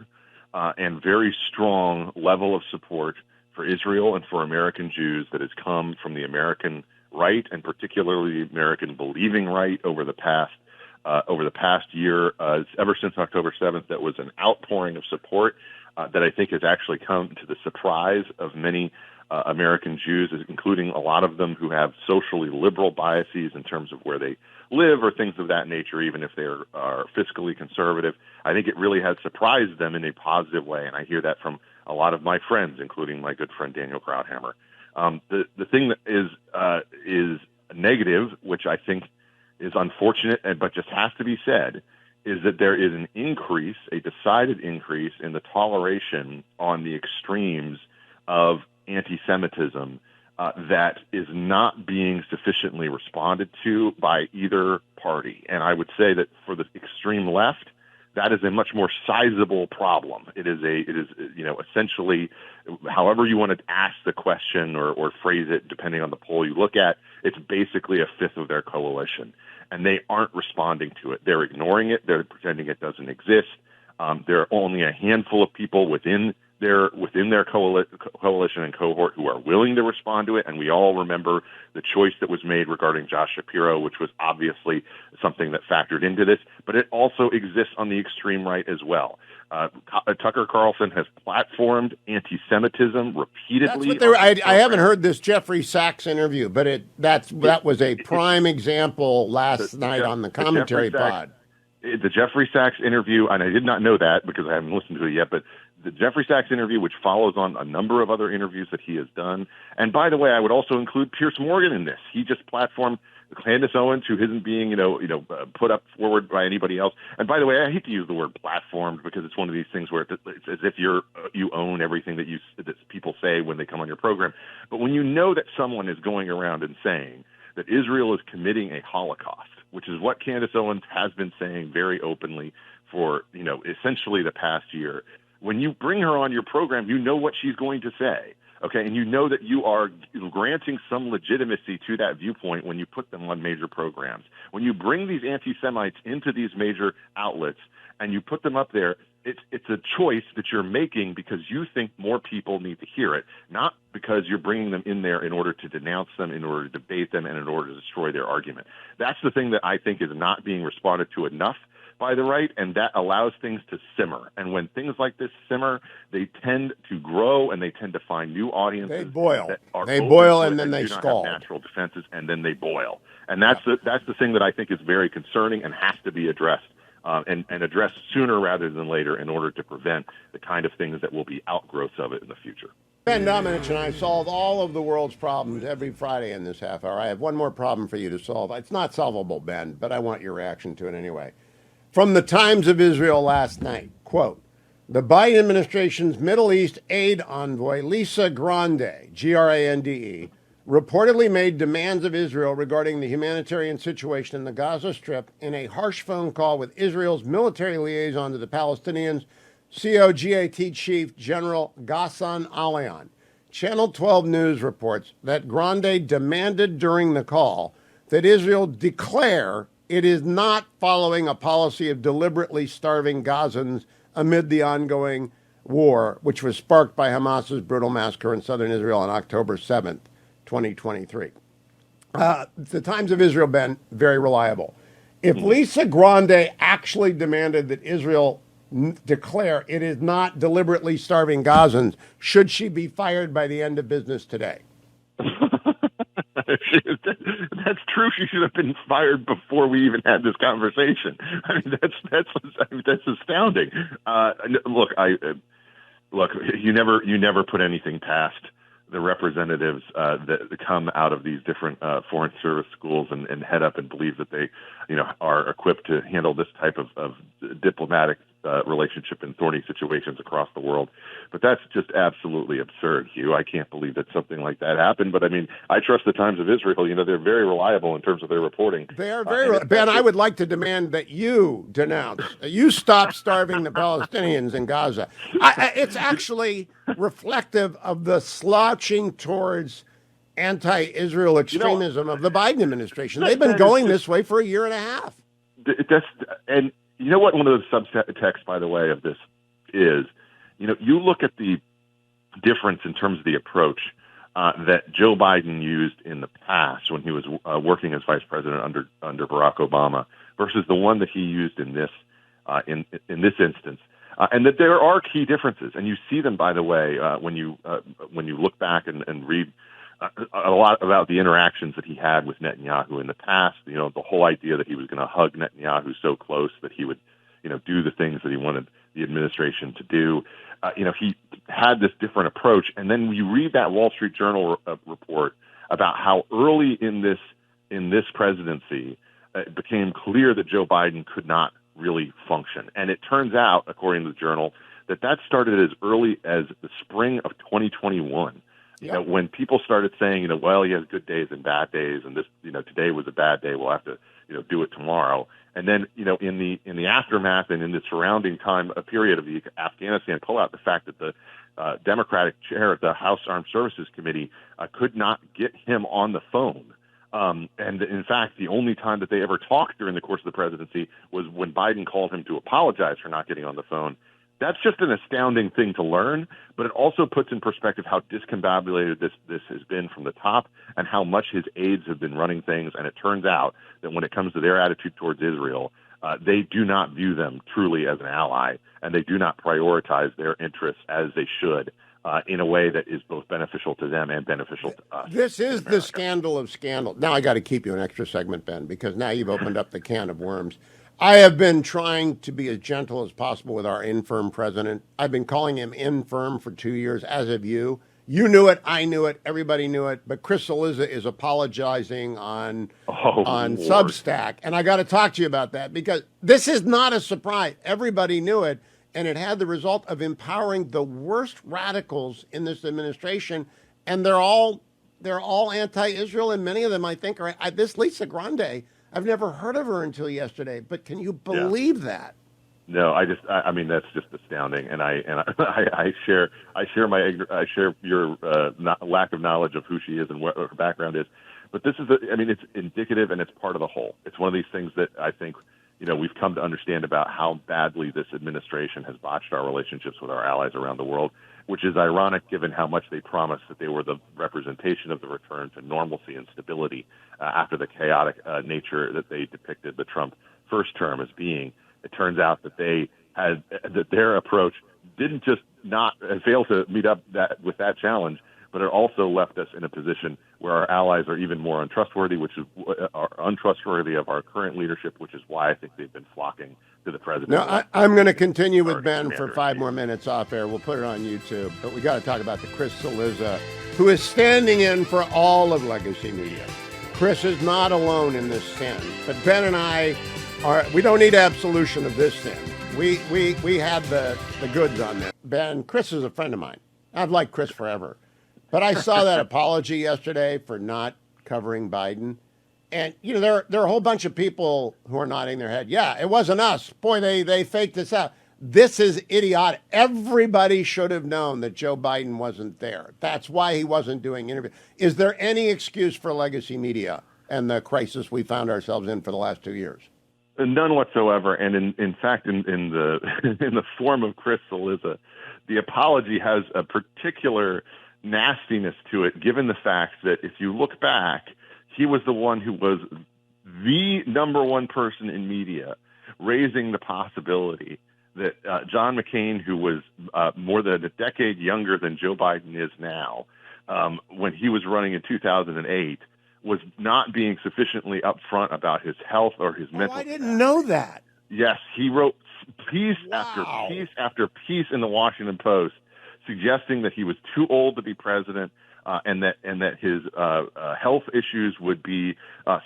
and very strong level of support for Israel and for American Jews that has come from the American right, and particularly the American believing right over the past year. Ever since October 7th, that was an outpouring of support that I think has actually come to the surprise of many American Jews, including a lot of them who have socially liberal biases in terms of where they live or things of that nature, even if they are fiscally conservative. I think it really has surprised them in a positive way, and I hear that from a lot of my friends, including my good friend Daniel Krauthammer. The thing that is negative, which I think is unfortunate, but just has to be said, is that there is an increase, a decided increase in the toleration on the extremes of anti-Semitism that is not being sufficiently responded to by either party. And I would say that for the extreme left, that is a much more sizable problem. It is essentially, however you want to ask the question or phrase it, depending on the poll you look at, it's basically a fifth of their coalition. And they aren't responding to it. They're ignoring it. They're pretending it doesn't exist. There are only a handful of people within their coalition and cohort who are willing to respond to it, and we all remember the choice that was made regarding Josh Shapiro, which was obviously something that factored into this, but it also exists on the extreme right as well. Tucker Carlson has platformed anti-Semitism repeatedly. I haven't heard this Jeffrey Sachs interview, but that was a prime example last night on the commentary pod. The Jeffrey Sachs interview, and I did not know that because I haven't listened to it yet, but the Jeffrey Sachs interview, which follows on a number of other interviews that he has done. And by the way, I would also include Piers Morgan in this. He just platformed Candace Owens, who isn't being, put up forward by anybody else. And by the way, I hate to use the word platformed because it's one of these things where it's as if you own everything that people say when they come on your program. But when you know that someone is going around and saying that Israel is committing a Holocaust, which is what Candace Owens has been saying very openly for, essentially the past year. When you bring her on your program, you know what she's going to say, okay? And you know that you are granting some legitimacy to that viewpoint when you put them on major programs. When you bring these anti-Semites into these major outlets and you put them up there, it's a choice that you're making because you think more people need to hear it, not because you're bringing them in there in order to denounce them, in order to debate them, and in order to destroy their argument. That's the thing that I think is not being responded to enough by the right, and that allows things to simmer. And when things like this simmer, they tend to grow and they tend to find new audiences. They boil. They boil and then they scald. Have natural defenses, and then they boil. And that's the thing that I think is very concerning and has to be addressed. And addressed sooner rather than later in order to prevent the kind of things that will be outgrowths of it in the future. Ben Domenech and I solve all of the world's problems every Friday in this half hour. I have one more problem for you to solve. It's not solvable, Ben, but I want your reaction to it anyway. From the Times of Israel last night, quote, the Biden administration's Middle East aid envoy, Lisa Grande, Grande, reportedly made demands of Israel regarding the humanitarian situation in the Gaza Strip in a harsh phone call with Israel's military liaison to the Palestinians, COGAT Chief General Ghassan Alian. Channel 12 News reports that Grande demanded during the call that Israel declare it is not following a policy of deliberately starving Gazans amid the ongoing war, which was sparked by Hamas's brutal massacre in southern Israel on October 7th. 2023. The Times of Israel, Ben, very reliable. If Lisa Grande actually demanded that Israel declare it is not deliberately starving Gazans, should she be fired by the end of business today? That's true. She should have been fired before we even had this conversation. I mean, that's astounding. Look, you never put anything past the representatives that come out of these different foreign service schools and head up and believe that they, are equipped to handle this type of diplomatic relationship in thorny situations across the world. But that's just absolutely absurd, Hugh. I can't believe that something like that happened. But I mean, I trust the Times of Israel. They're very reliable in terms of their reporting. They are very Ben, I would like to demand that you denounce, you stop starving the Palestinians in Gaza. It's actually reflective of the slouching towards anti-Israel extremism of the Biden administration. They've been going this way for a year and a half. And you know what one of the subtexts, by the way, of this is, you look at the difference in terms of the approach that Joe Biden used in the past when he was working as vice president under Barack Obama versus the one that he used in this instance. And that there are key differences, and you see them, by the way, when you look back and read a lot about the interactions that he had with Netanyahu in the past. The whole idea that he was going to hug Netanyahu so close that he would, do the things that he wanted the administration to do. He had this different approach, and then you read that Wall Street Journal report about how early in this presidency it became clear that Joe Biden could not really function. And it turns out, according to the Journal, that started as early as the spring of 2021. You know, when people started saying, you know, well, he has good days and bad days, and this, you know, today was a bad day, we'll have to, you know, do it tomorrow. And then, you know, in the aftermath and in the surrounding time, a period of the Afghanistan pullout, the fact that the Democratic chair at the House Armed Services Committee could not get him on the phone. And in fact, the only time that they ever talked during the course of the presidency was when Biden called him to apologize for not getting on the phone. That's just an astounding thing to learn, but it also puts in perspective how discombobulated this has been from the top and how much his aides have been running things. And it turns out that when it comes to their attitude towards Israel, they do not view them truly as an ally, and they do not prioritize their interests as they should in a way that is both beneficial to them and beneficial to us. This is the scandal of scandal. Now I got to keep you an extra segment, Ben, because now you've opened up the can of worms. I have been trying to be as gentle as possible with our infirm president. I've been calling him infirm for 2 years, as have you. You knew it, I knew it, everybody knew it. But Chris Cillizza is apologizing on Substack, and I got to talk to you about that because this is not a surprise. Everybody knew it, and it had the result of empowering the worst radicals in this administration, and they're all anti-Israel, and many of them, I think, are. This Lisa Grande, I've never heard of her until yesterday, but can you believe that? No, I mean, that's just astounding, and I share your lack of knowledge of who she is and what her background is. But this is, it's indicative, and it's part of the whole. It's one of these things that I think, you know, we've come to understand about how badly this administration has botched our relationships with our allies around the world, which is ironic given how much they promised that they were the representation of the return to normalcy and stability after the chaotic nature that they depicted the Trump first term as being. It turns out that that their approach didn't just not fail to meet up with that challenge, but it also left us in a position where our allies are even more untrustworthy, are untrustworthy of our current leadership, which is why I think they've been flocking to the president. No, I'm going to continue with Ben for 5 more minutes off air. We'll put it on YouTube, but we got to talk about the Chris Cillizza, who is standing in for all of legacy media. Chris is not alone in this sin, but Ben and I we don't need absolution of this sin. We had the goods on this. Ben, Chris is a friend of mine. I've liked Chris forever. But I saw that apology yesterday for not covering Biden. And, you know, there are a whole bunch of people who are nodding their head. Yeah, it wasn't us. Boy, they faked this out. This is idiotic. Everybody should have known that Joe Biden wasn't there. That's why he wasn't doing interviews. Is there any excuse for legacy media and the crisis we found ourselves in for the last 2 years? None whatsoever. And in fact, in the in the form of Chris Cillizza, the apology has a particular nastiness to it, given the fact that if you look back, he was the one who was the number one person in media raising the possibility that John McCain, who was more than a decade younger than Joe Biden is now, when he was running in 2008, was not being sufficiently upfront about his health or his mental. I didn't know that. Yes, he wrote piece after piece after piece in the Washington Post, suggesting that he was too old to be president, and that his health issues would be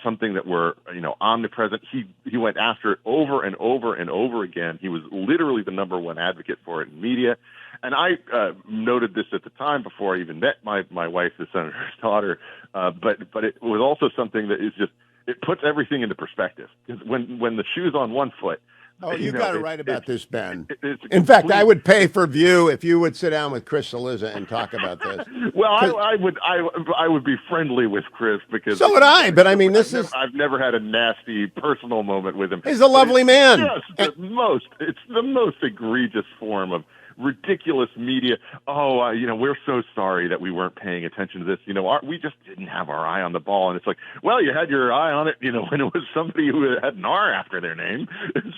something that were, you know, omnipresent. He went after it over and over and over again. He was literally the number one advocate for it in media. And I noted this at the time before I even met my wife, the senator's daughter. But it was also something that is just, it puts everything into perspective. Because when the shoe's on one foot. Oh, you got to write about this, Ben. In fact, I would pay for View if you would sit down with Chris Cillizza and talk about this. Well, I would be friendly with Chris because so would I. But I mean, I've never had a nasty personal moment with him. He's a lovely man. It's the most egregious form of ridiculous media. Oh, you know, we're so sorry that we weren't paying attention to this. You know, we just didn't have our eye on the ball. And it's like, well, you had your eye on it, you know, when it was somebody who had an R after their name. It's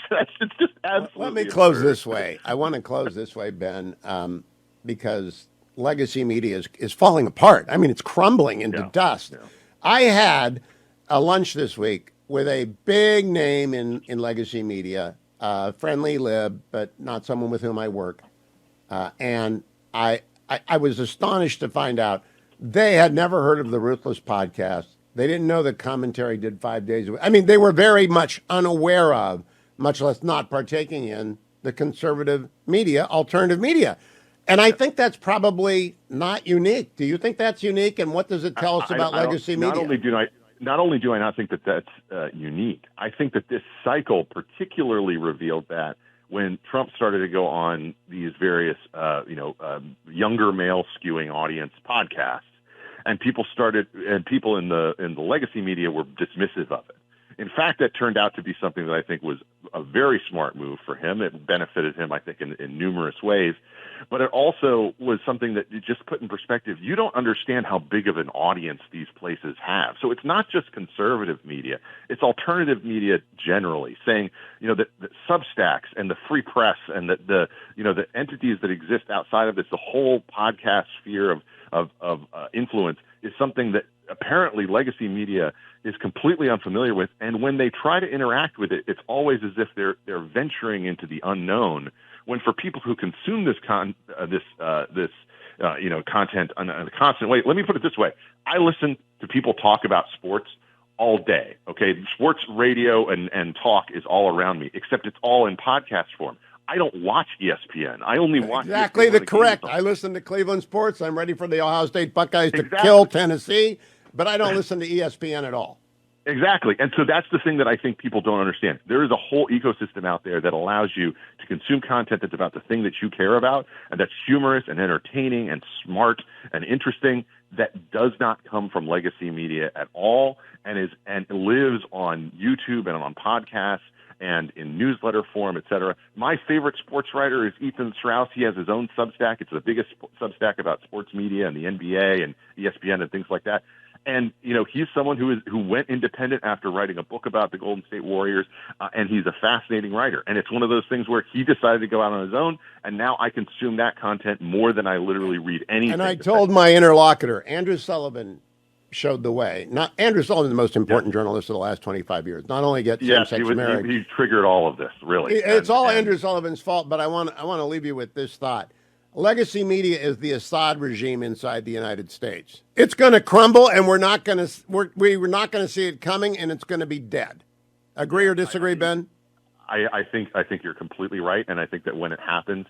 just absolutely Let me close this way. I want to close this way, Ben, because legacy media is falling apart. I mean, it's crumbling into dust. Yeah. I had a lunch this week with a big name in legacy media, friendly lib, but not someone with whom I work. And I was astonished to find out they had never heard of the Ruthless podcast. They didn't know that Commentary did 5 days a week. I mean, they were very much unaware of much less not partaking in the conservative media, alternative media. And I think that's probably not unique. Do you think that's unique? And what does it tell us about legacy media? Not only do I not think that that's unique, I think that this cycle particularly revealed that when Trump started to go on these various, younger male skewing audience podcasts, and people in the legacy media were dismissive of it. In fact, that turned out to be something that I think was a very smart move for him. It benefited him, I think, in numerous ways. But it also was something that you just put in perspective. You don't understand how big of an audience these places have. So it's not just conservative media. It's alternative media generally, saying, that Substacks and the free press and the entities that exist outside of this, the whole podcast sphere of influence is something that apparently legacy media is completely unfamiliar with, and when they try to interact with it, it's always as if they're venturing into the unknown. When for people who consume this content on a constant way, let me put it this way: I listen to people talk about sports all day. Okay, sports radio and talk is all around me, except it's all in podcast form. I don't watch ESPN. I only watch exactly the correct. I listen to Cleveland sports. I'm ready for the Ohio State Buckeyes to kill Tennessee, but I don't listen to ESPN at all. Exactly. And so that's the thing that I think people don't understand. There is a whole ecosystem out there that allows you to consume content that's about the thing that you care about and that's humorous and entertaining and smart and interesting that does not come from legacy media at all and lives on YouTube and on podcasts and in newsletter form, et cetera. My favorite sports writer is Ethan Strauss. He has his own Substack. It's the biggest Substack about sports media and the NBA and ESPN and things like that. And, he's someone who went independent after writing a book about the Golden State Warriors, and he's a fascinating writer. And it's one of those things where he decided to go out on his own, and now I consume that content more than I literally read anything. And I told my interlocutor, Andrew Sullivan showed the way. Andrew Sullivan is the most important journalist of the last 25 years. Not only get same-sex marriage. He triggered all of this, really. It's all Andrew Sullivan's fault, but I want to leave you with this thought. Legacy media is the Assad regime inside the United States. It's going to crumble, and we're not going to see it coming, and it's going to be dead. Agree or disagree, Ben? I think you're completely right, and I think that when it happens,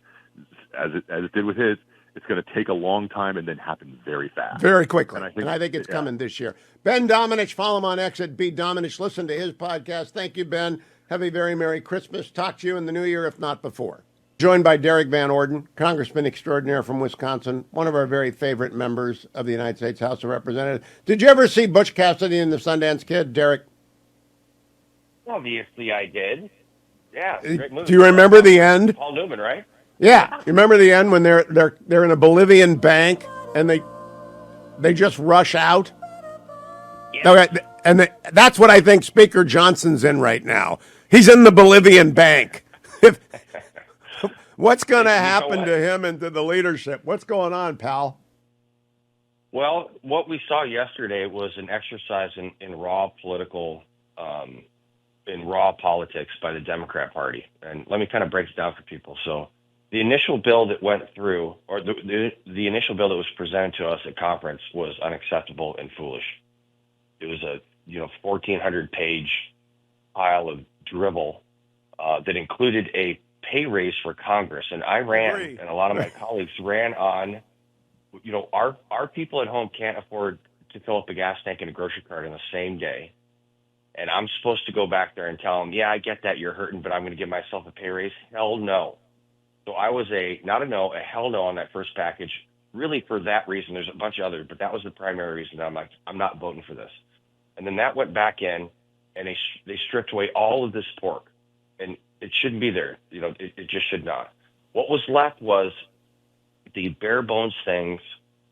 as it did with his, it's going to take a long time and then happen very fast, very quickly. And I think it's coming this year. Ben Domenech, follow him on X at @BDomenech. Listen to his podcast. Thank you, Ben. Have a very Merry Christmas. Talk to you in the new year, if not before. Joined by Derek Van Orden, Congressman extraordinaire from Wisconsin, one of our very favorite members of the United States House of Representatives. Did you ever see Butch Cassidy and the Sundance Kid, Derek? Obviously, I did. Yeah, great movie. Do you remember the end? Paul Newman, right? Yeah, you remember the end when they're in a Bolivian bank and they just rush out. Yeah. Okay, and that's what I think Speaker Johnson's in right now. He's in the Bolivian bank. What's going to happen to him and to the leadership? What's going on, pal? Well, what we saw yesterday was an exercise in raw politics by the Democrat Party. And let me kind of break it down for people. So the initial bill that went through, or the initial bill that was presented to us at conference was unacceptable and foolish. It was a 1,400-page pile of drivel that included a pay raise for Congress, and I ran, and a lot of my colleagues ran on, our people at home can't afford to fill up a gas tank and a grocery cart in the same day, and I'm supposed to go back there and tell them, yeah, I get that you're hurting, but I'm going to give myself a pay raise? Hell no. So I was a hell no on that first package, really for that reason. There's a bunch of others, but that was the primary reason that I'm not voting for this. And then that went back in, and they stripped away all of this pork, and it shouldn't be there. It just should not. What was left was the bare bones things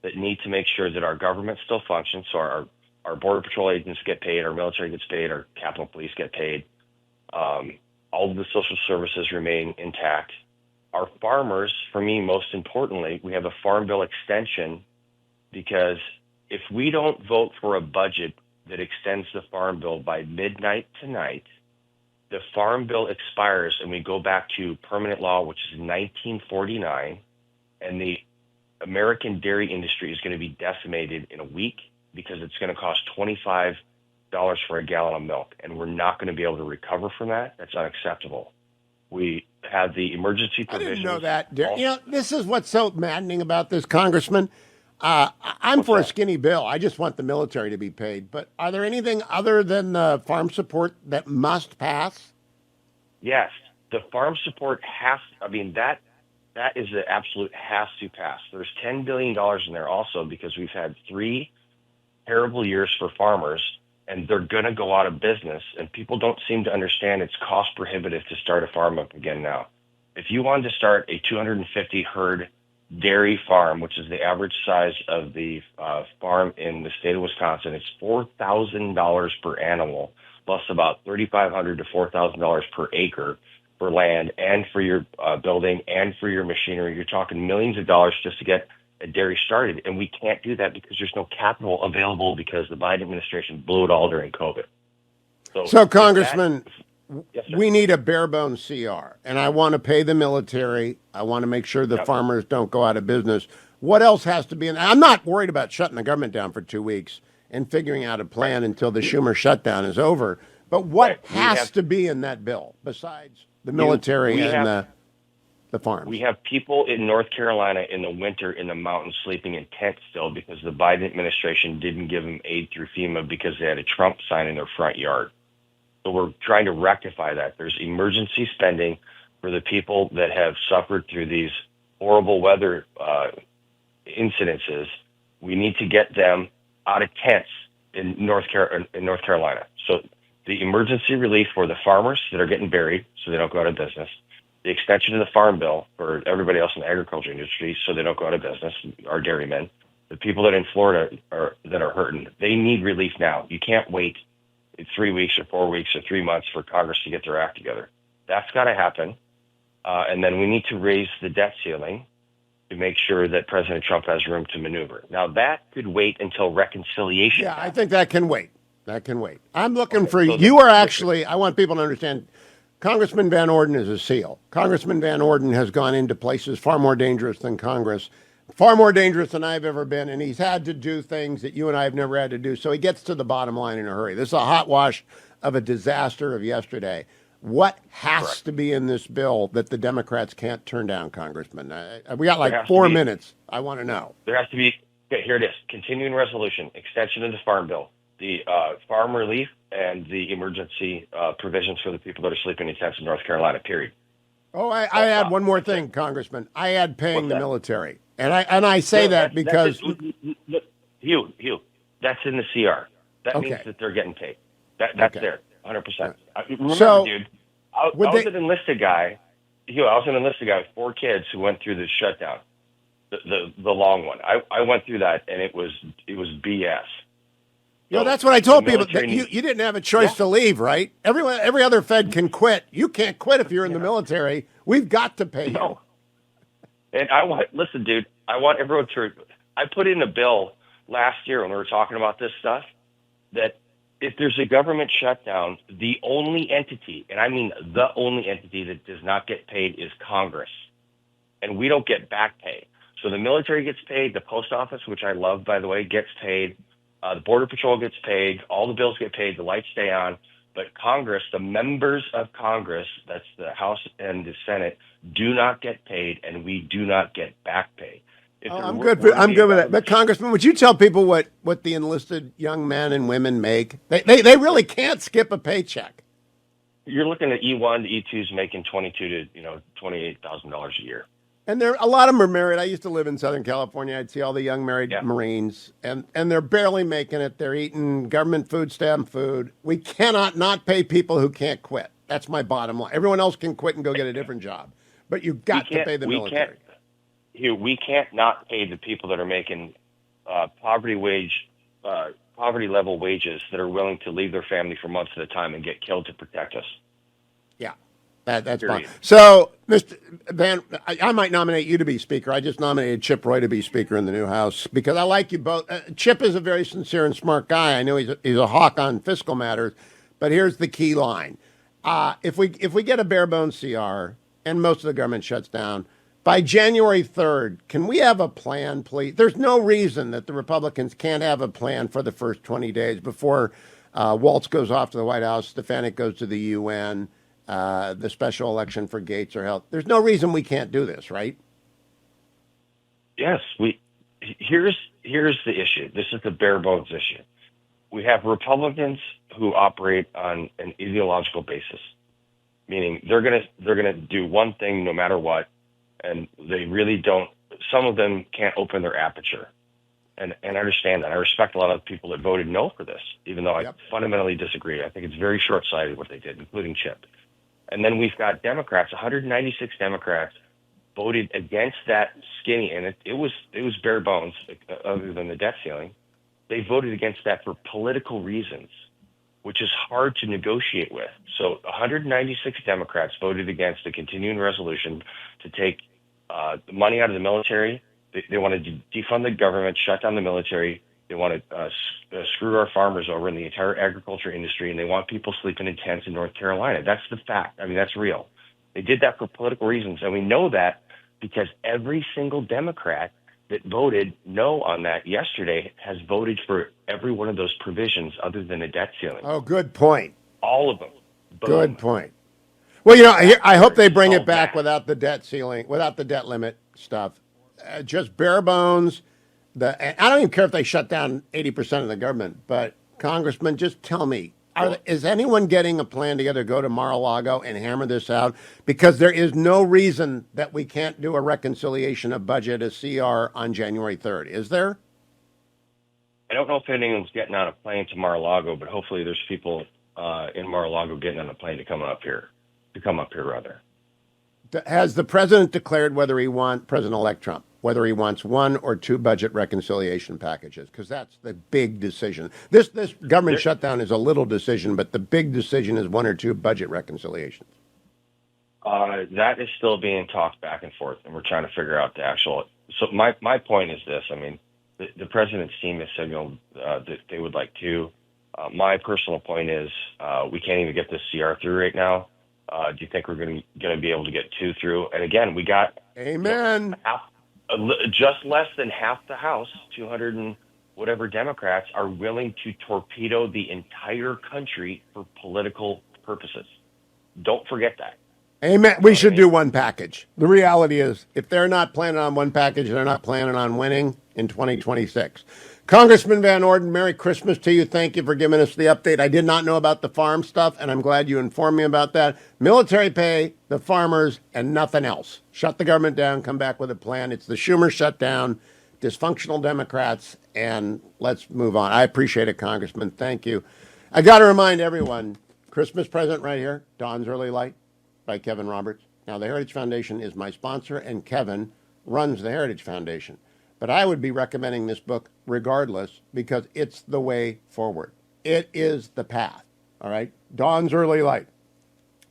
that need to make sure that our government still functions. So our Border Patrol agents get paid, our military gets paid, our Capitol Police get paid. All of the social services remain intact. Our farmers, for me, most importantly, we have a farm bill extension, because if we don't vote for a budget that extends the farm bill by midnight tonight, the farm bill expires and we go back to permanent law, which is 1949, and the American dairy industry is going to be decimated in a week because it's going to cost $25 for a gallon of milk, and we're not going to be able to recover from that. That's unacceptable. We have the emergency provisions. I didn't know that. You know, this is what's so maddening about this, Congressman. I'm for a skinny bill. I just want the military to be paid. But are there anything other than the farm support that must pass? Yes, the farm support has. I mean, that is the absolute has to pass. There's $10 billion in there also because we've had 3 terrible years for farmers, and they're going to go out of business. And people don't seem to understand it's cost prohibitive to start a farm up again now. If you wanted to start a 250 herd dairy farm, which is the average size of the farm in the state of Wisconsin, it's $4,000 per animal, plus about $3,500 to $4,000 per acre for land and for your building and for your machinery. You're talking millions of dollars just to get a dairy started, and we can't do that because there's no capital available because the Biden administration blew it all during COVID. So Congressman, yes, sir. we need a bare bones CR, and I want to pay the military. I want to make sure the farmers don't go out of business. What else has to be in? I'm not worried about shutting the government down for 2 weeks and figuring out a plan until the Schumer shutdown is over. But what has to be in that bill besides the military and the farms? We have people in North Carolina in the winter in the mountains sleeping in tents still because the Biden administration didn't give them aid through FEMA because they had a Trump sign in their front yard. So we're trying to rectify that. There's emergency spending for the people that have suffered through these horrible weather incidences. We need to get them out of tents in North Carolina. So the emergency relief for the farmers that are getting buried so they don't go out of business, the extension of the farm bill for everybody else in the agriculture industry so they don't go out of business, our dairymen, the people that in Florida that are hurting, they need relief now. You can't wait 3 weeks or 4 weeks or 3 months for Congress to get their act together. That's got to happen. And then we need to raise the debt ceiling to make sure that President Trump has room to maneuver. Now, that could wait until reconciliation. Yeah, I think that can wait. That can wait. I'm looking for you are actually, I want people to understand, Congressman Van Orden is a SEAL. Congressman Van Orden has gone into places far more dangerous than Congress, far more dangerous than I've ever been, and he's had to do things that you and I have never had to do, so he gets to the bottom line in a hurry. This is a hot wash of a disaster of yesterday. What has to be in this bill that the Democrats can't turn down, Congressman? We got like 4 minutes. I want to know. There has to be, okay, here it is, continuing resolution, extension of the farm bill, the farm relief, and the emergency provisions for the people that are sleeping in tents in North Carolina, period. Oh, I add one more thing, Congressman. I add paying the military. And I say that because... Hugh, that's in the CR. That means that they're getting paid. That's there, 100%. Remember, dude, I was an enlisted guy. Hugh, I was an enlisted guy with 4 kids who went through the shutdown, the long one. I went through that, and it was BS. You know, that's what I told people. You didn't have a choice to leave, right? Every other Fed can quit. You can't quit if you're in the military. We've got to pay you. And listen, dude, I want everyone to, I put in a bill last year when we were talking about this stuff that if there's a government shutdown, the only entity, and I mean the only entity that does not get paid is Congress. And we don't get back pay. So the military gets paid, the post office, which I love, by the way, gets paid. The Border Patrol gets paid. All the bills get paid. The lights stay on. But Congress, the members of Congress, that's the House and the Senate, do not get paid, and we do not get back pay. I'm good with that. But Congressman, would you tell people what the enlisted young men and women make? They really can't skip a paycheck. You're looking at E1 to E2s making $22,000 to $28,000 a year. And a lot of them are married. I used to live in Southern California. I'd see all the young married Marines, and they're barely making it. They're eating government food stamp food. We cannot not pay people who can't quit. That's my bottom line. Everyone else can quit and go get a different job, but you've got to pay the military. We can't not pay the people that are making poverty level wages that are willing to leave their family for months at a time and get killed to protect us. Yeah. That's fine. So, Mr. Van, I might nominate you to be Speaker. I just nominated Chip Roy to be Speaker in the new House because I like you both. Chip is a very sincere and smart guy. I know he's a hawk on fiscal matters, but here's the key line. If we get a bare bones CR and most of the government shuts down, by January 3rd, can we have a plan, please? There's no reason that the Republicans can't have a plan for the first 20 days before Waltz goes off to the White House. Stefanik goes to the UN. The special election for Gates are held. There's no reason we can't do this, right? Yes, here's the issue. This is the bare bones issue. We have Republicans who operate on an ideological basis, meaning they're gonna do one thing no matter what, and they really don't. Some of them can't open their aperture, and I understand that. I respect a lot of people that voted no for this, even though I fundamentally disagree. I think it's very short-sighted what they did, including Chip. And then we've got Democrats, 196 Democrats voted against that skinny, and it was bare bones, other than the debt ceiling. They voted against that for political reasons, which is hard to negotiate with. So 196 Democrats voted against the continuing resolution to take money out of the military. They wanted to defund the government, shut down the military. They want to screw our farmers over in the entire agriculture industry, and they want people sleeping in tents in North Carolina. That's the fact. I mean, that's real. They did that for political reasons, and we know that because every single Democrat that voted no on that yesterday has voted for every one of those provisions other than a debt ceiling. Oh, good point. All of them. Boom. Good point. Well, I hope they bring it back without the debt ceiling, without the debt limit stuff. Just bare bones. I don't even care if they shut down 80% of the government, but Congressman, just tell me, is anyone getting a plan together to go to Mar-a-Lago and hammer this out? Because there is no reason that we can't do a reconciliation of budget, a CR, on January 3rd. Is there? I don't know if anyone's getting on a plane to Mar-a-Lago, but hopefully there's people in Mar-a-Lago getting on a plane to come up here. Has the president declared President-elect Trump, whether he wants one or two budget reconciliation packages? Because that's the big decision. This government shutdown is a little decision, but the big decision is one or two budget reconciliations. That is still being talked back and forth, and we're trying to figure out the actual. So my point is this. I mean, the president's team has signaled that they would like two. My personal point is we can't even get this CR through right now. Do you think we're going to be able to get two through? And again, we got amen. Just less than half the House, 200 and whatever Democrats, are willing to torpedo the entire country for political purposes. Don't forget that. Amen. We should do one package. The reality is, if they're not planning on one package, they're not planning on winning in 2026. Congressman Van Orden, Merry Christmas to you. Thank you for giving us the update. I did not know about the farm stuff, and I'm glad you informed me about that. Military pay, the farmers, and nothing else. Shut the government down, come back with a plan. It's the Schumer shutdown, dysfunctional Democrats, and let's move on. I appreciate it, Congressman. Thank you. I got to remind everyone, Christmas present right here, Dawn's Early Light by Kevin Roberts. Now, the Heritage Foundation is my sponsor, and Kevin runs the Heritage Foundation. But I would be recommending this book regardless because it's the way forward. It is the path, all right? Dawn's Early Light,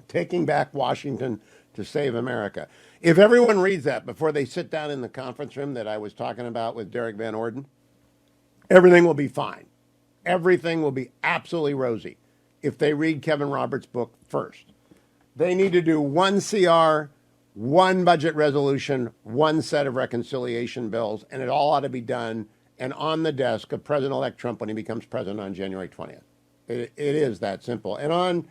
Taking Back Washington to Save America. If everyone reads that before they sit down in the conference room that I was talking about with Derek Van Orden, everything will be fine. Everything will be absolutely rosy if they read Kevin Roberts' book first. They need to do one CR, one budget resolution, one set of reconciliation bills, and it all ought to be done and on the desk of President-elect Trump when he becomes president on January 20th. It is that simple. And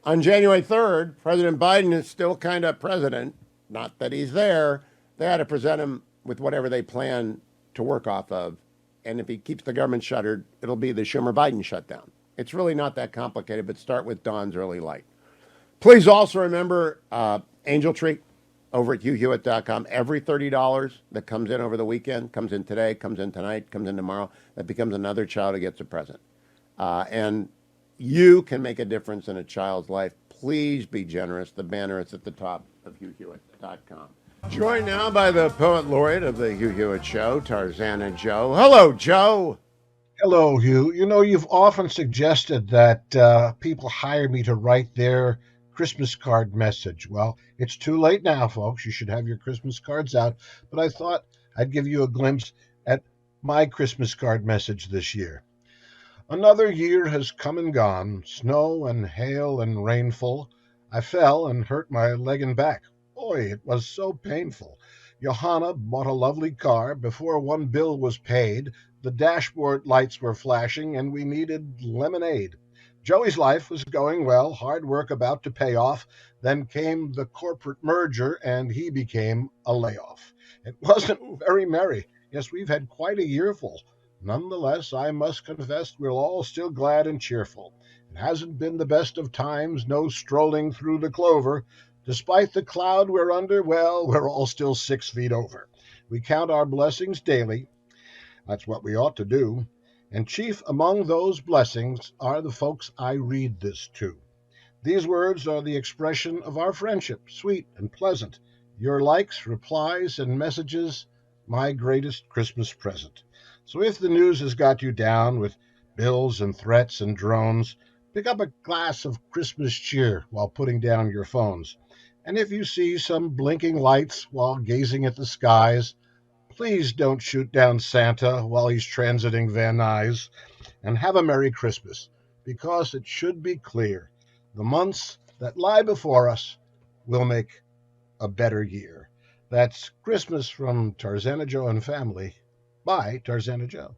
on January 3rd, President Biden is still kind of president. Not that he's there. They had to present him with whatever they plan to work off of. And if he keeps the government shuttered, it'll be the Schumer-Biden shutdown. It's really not that complicated, but start with Dawn's Early Light. Please also remember Angel Tree over at HughHewitt.com. Every $30 that comes in over the weekend, comes in today, comes in tonight, comes in tomorrow, that becomes another child who gets a present. And you can make a difference in a child's life. Please be generous. The banner is at the top of HughHewitt.com. Joined now by the poet laureate of the Hugh Hewitt Show, Tarzana Joe. Hello, Joe. Hello, Hugh. You know, you've often suggested that people hire me to write their Christmas card message. Well, it's too late now, folks. You should have your Christmas cards out. But I thought I'd give you a glimpse at my Christmas card message this year. Another year has come and gone, snow and hail and rainful. I fell and hurt my leg and back. Boy, it was so painful. Johanna bought a lovely car. Before one bill was paid, the dashboard lights were flashing and we needed lemonade. Joey's life was going well, hard work about to pay off. Then came the corporate merger, and he became a layoff. It wasn't very merry. Yes, we've had quite a yearful. Nonetheless, I must confess we're all still glad and cheerful. It hasn't been the best of times, no strolling through the clover. Despite the cloud we're under, well, we're all still 6 feet over. We count our blessings daily. That's what we ought to do. And chief among those blessings are the folks I read this to. These words are the expression of our friendship, sweet and pleasant. Your likes, replies, and messages, my greatest Christmas present. So if the news has got you down with bills and threats and drones, pick up a glass of Christmas cheer while putting down your phones. And if you see some blinking lights while gazing at the skies, please don't shoot down Santa while he's transiting Van Nuys, and have a Merry Christmas, because it should be clear the months that lie before us will make a better year. That's Christmas from Tarzana Joe and Family by Tarzana Joe.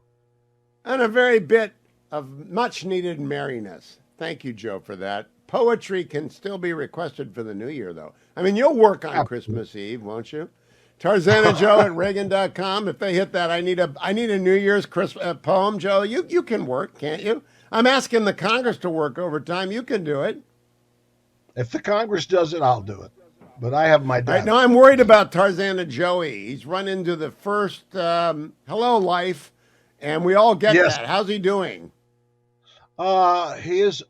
And a very bit of much needed merriness. Thank you, Joe, for that. Poetry can still be requested for the new year, though. I mean, you'll work on Christmas Eve, won't you? Tarzana Joe at Reagan.com. If they hit that, I need a New Year's Christmas poem, Joe. You can work, can't you? I'm asking the Congress to work overtime. You can do it. If the Congress does it, I'll do it. But I have my doubts. Right, now I'm worried about Tarzana Joey. He's run into the first hello life, and we all get that. How's he doing? He is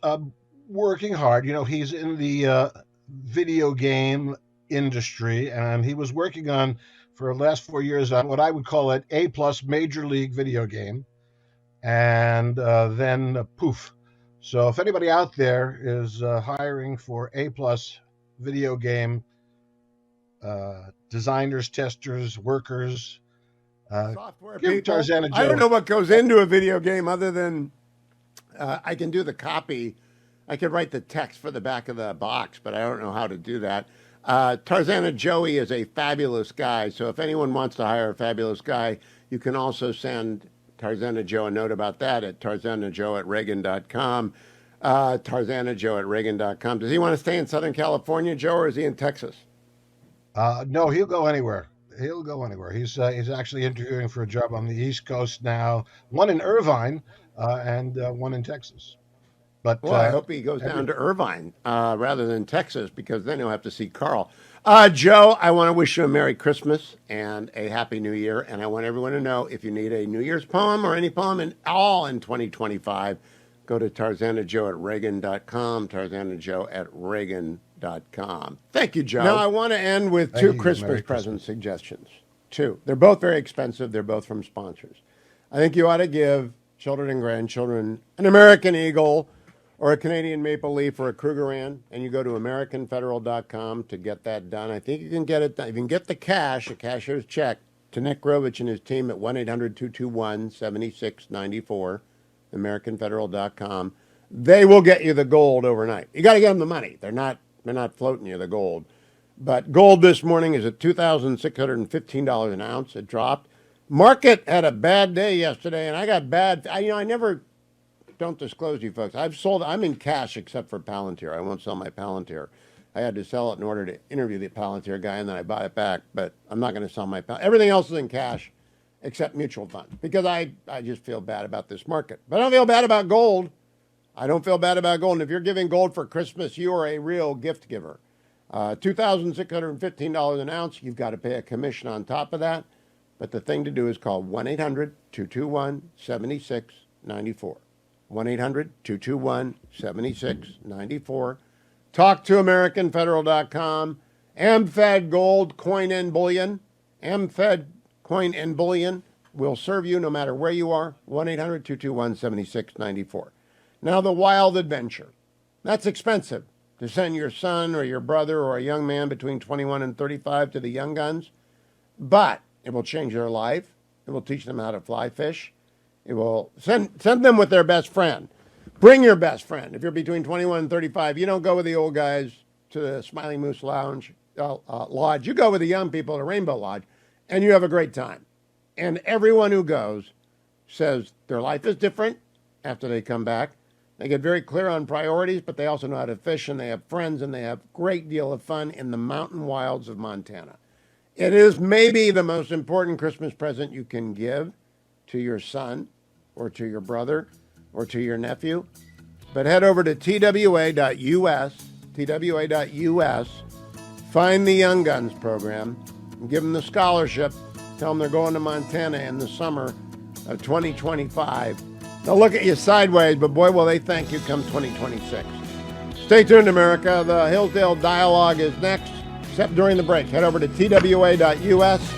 working hard. You know, he's in the video game industry, and he was working on for the last 4 years on what I would call an A+ major league video game, and then poof. So if anybody out there is hiring for A+ video game designers, testers, workers, software people, I don't know what goes into a video game other than I can do the copy. I could write the text for the back of the box, but I don't know how to do that. Tarzana Joey is a fabulous guy, so if anyone wants to hire a fabulous guy, you can also send Tarzana Joe a note about that at tarzanajoe at Reagan.com. Tarzanajoe at Reagan.com. Does he want to stay in Southern California, Joe, or is he in Texas? No, he'll go anywhere. He'll go anywhere. He's actually interviewing for a job on the East Coast now, one in Irvine and one in Texas. But well, I hope he goes down to Irvine rather than Texas, because then he'll have to see Carl. Joe, I want to wish you a Merry Christmas and a Happy New Year. And I want everyone to know if you need a New Year's poem or any poem in 2025, go to tarzanajoe at Reagan.com, tarzanajoe at Reagan.com. Thank you, Joe. Now, I want to end with two Christmas present suggestions. Two. They're both very expensive. They're both from sponsors. I think you ought to give children and grandchildren an American Eagle or a Canadian Maple Leaf or a Krugerrand, and you go to AmericanFederal.com to get that done. I think you can get it done. You can get the cash, a cashier's check, to Nick Grovich and his team at 1-800-221-7694, AmericanFederal.com. They will get you the gold overnight. You got to get them the money. They're not floating you the gold. But gold this morning is at $2,615 an ounce. It dropped. Market had a bad day yesterday, and I got bad. I never don't disclose you folks. I'm in cash except for Palantir. I won't sell my Palantir. I had to sell it in order to interview the Palantir guy, and then I bought it back. But I'm not going to sell my Palantir. Everything else is in cash except mutual funds, because I just feel bad about this market. But I don't feel bad about gold. I don't feel bad about gold. And if you're giving gold for Christmas, you are a real gift giver. $2,615 an ounce. You've got to pay a commission on top of that. But the thing to do is call 1-800-221-7694. 1-800-221-7694. Talk to AmericanFederal.com. AmFed Gold Coin and Bullion. AmFed Coin and Bullion will serve you no matter where you are. 1-800-221-7694. Now, the wild adventure. That's expensive to send your son or your brother or a young man between 21 and 35 to the Young Guns. But it will change their life. It will teach them how to fly fish. It will send them with their best friend. Bring your best friend. If you're between 21 and 35, you don't go with the old guys to the Smiling Moose Lodge. You go with the young people to Rainbow Lodge, and you have a great time. And everyone who goes says their life is different after they come back. They get very clear on priorities, but they also know how to fish, and they have friends, and they have a great deal of fun in the mountain wilds of Montana. It is maybe the most important Christmas present you can give to your son or to your brother or to your nephew. But head over to twa.us, find the Young Guns program, and give them the scholarship. Tell them they're going to Montana in the summer of 2025. They'll look at you sideways, but boy, will they thank you come 2026. Stay tuned, America. The Hillsdale Dialogue is next, except during the break. Head over to twa.us.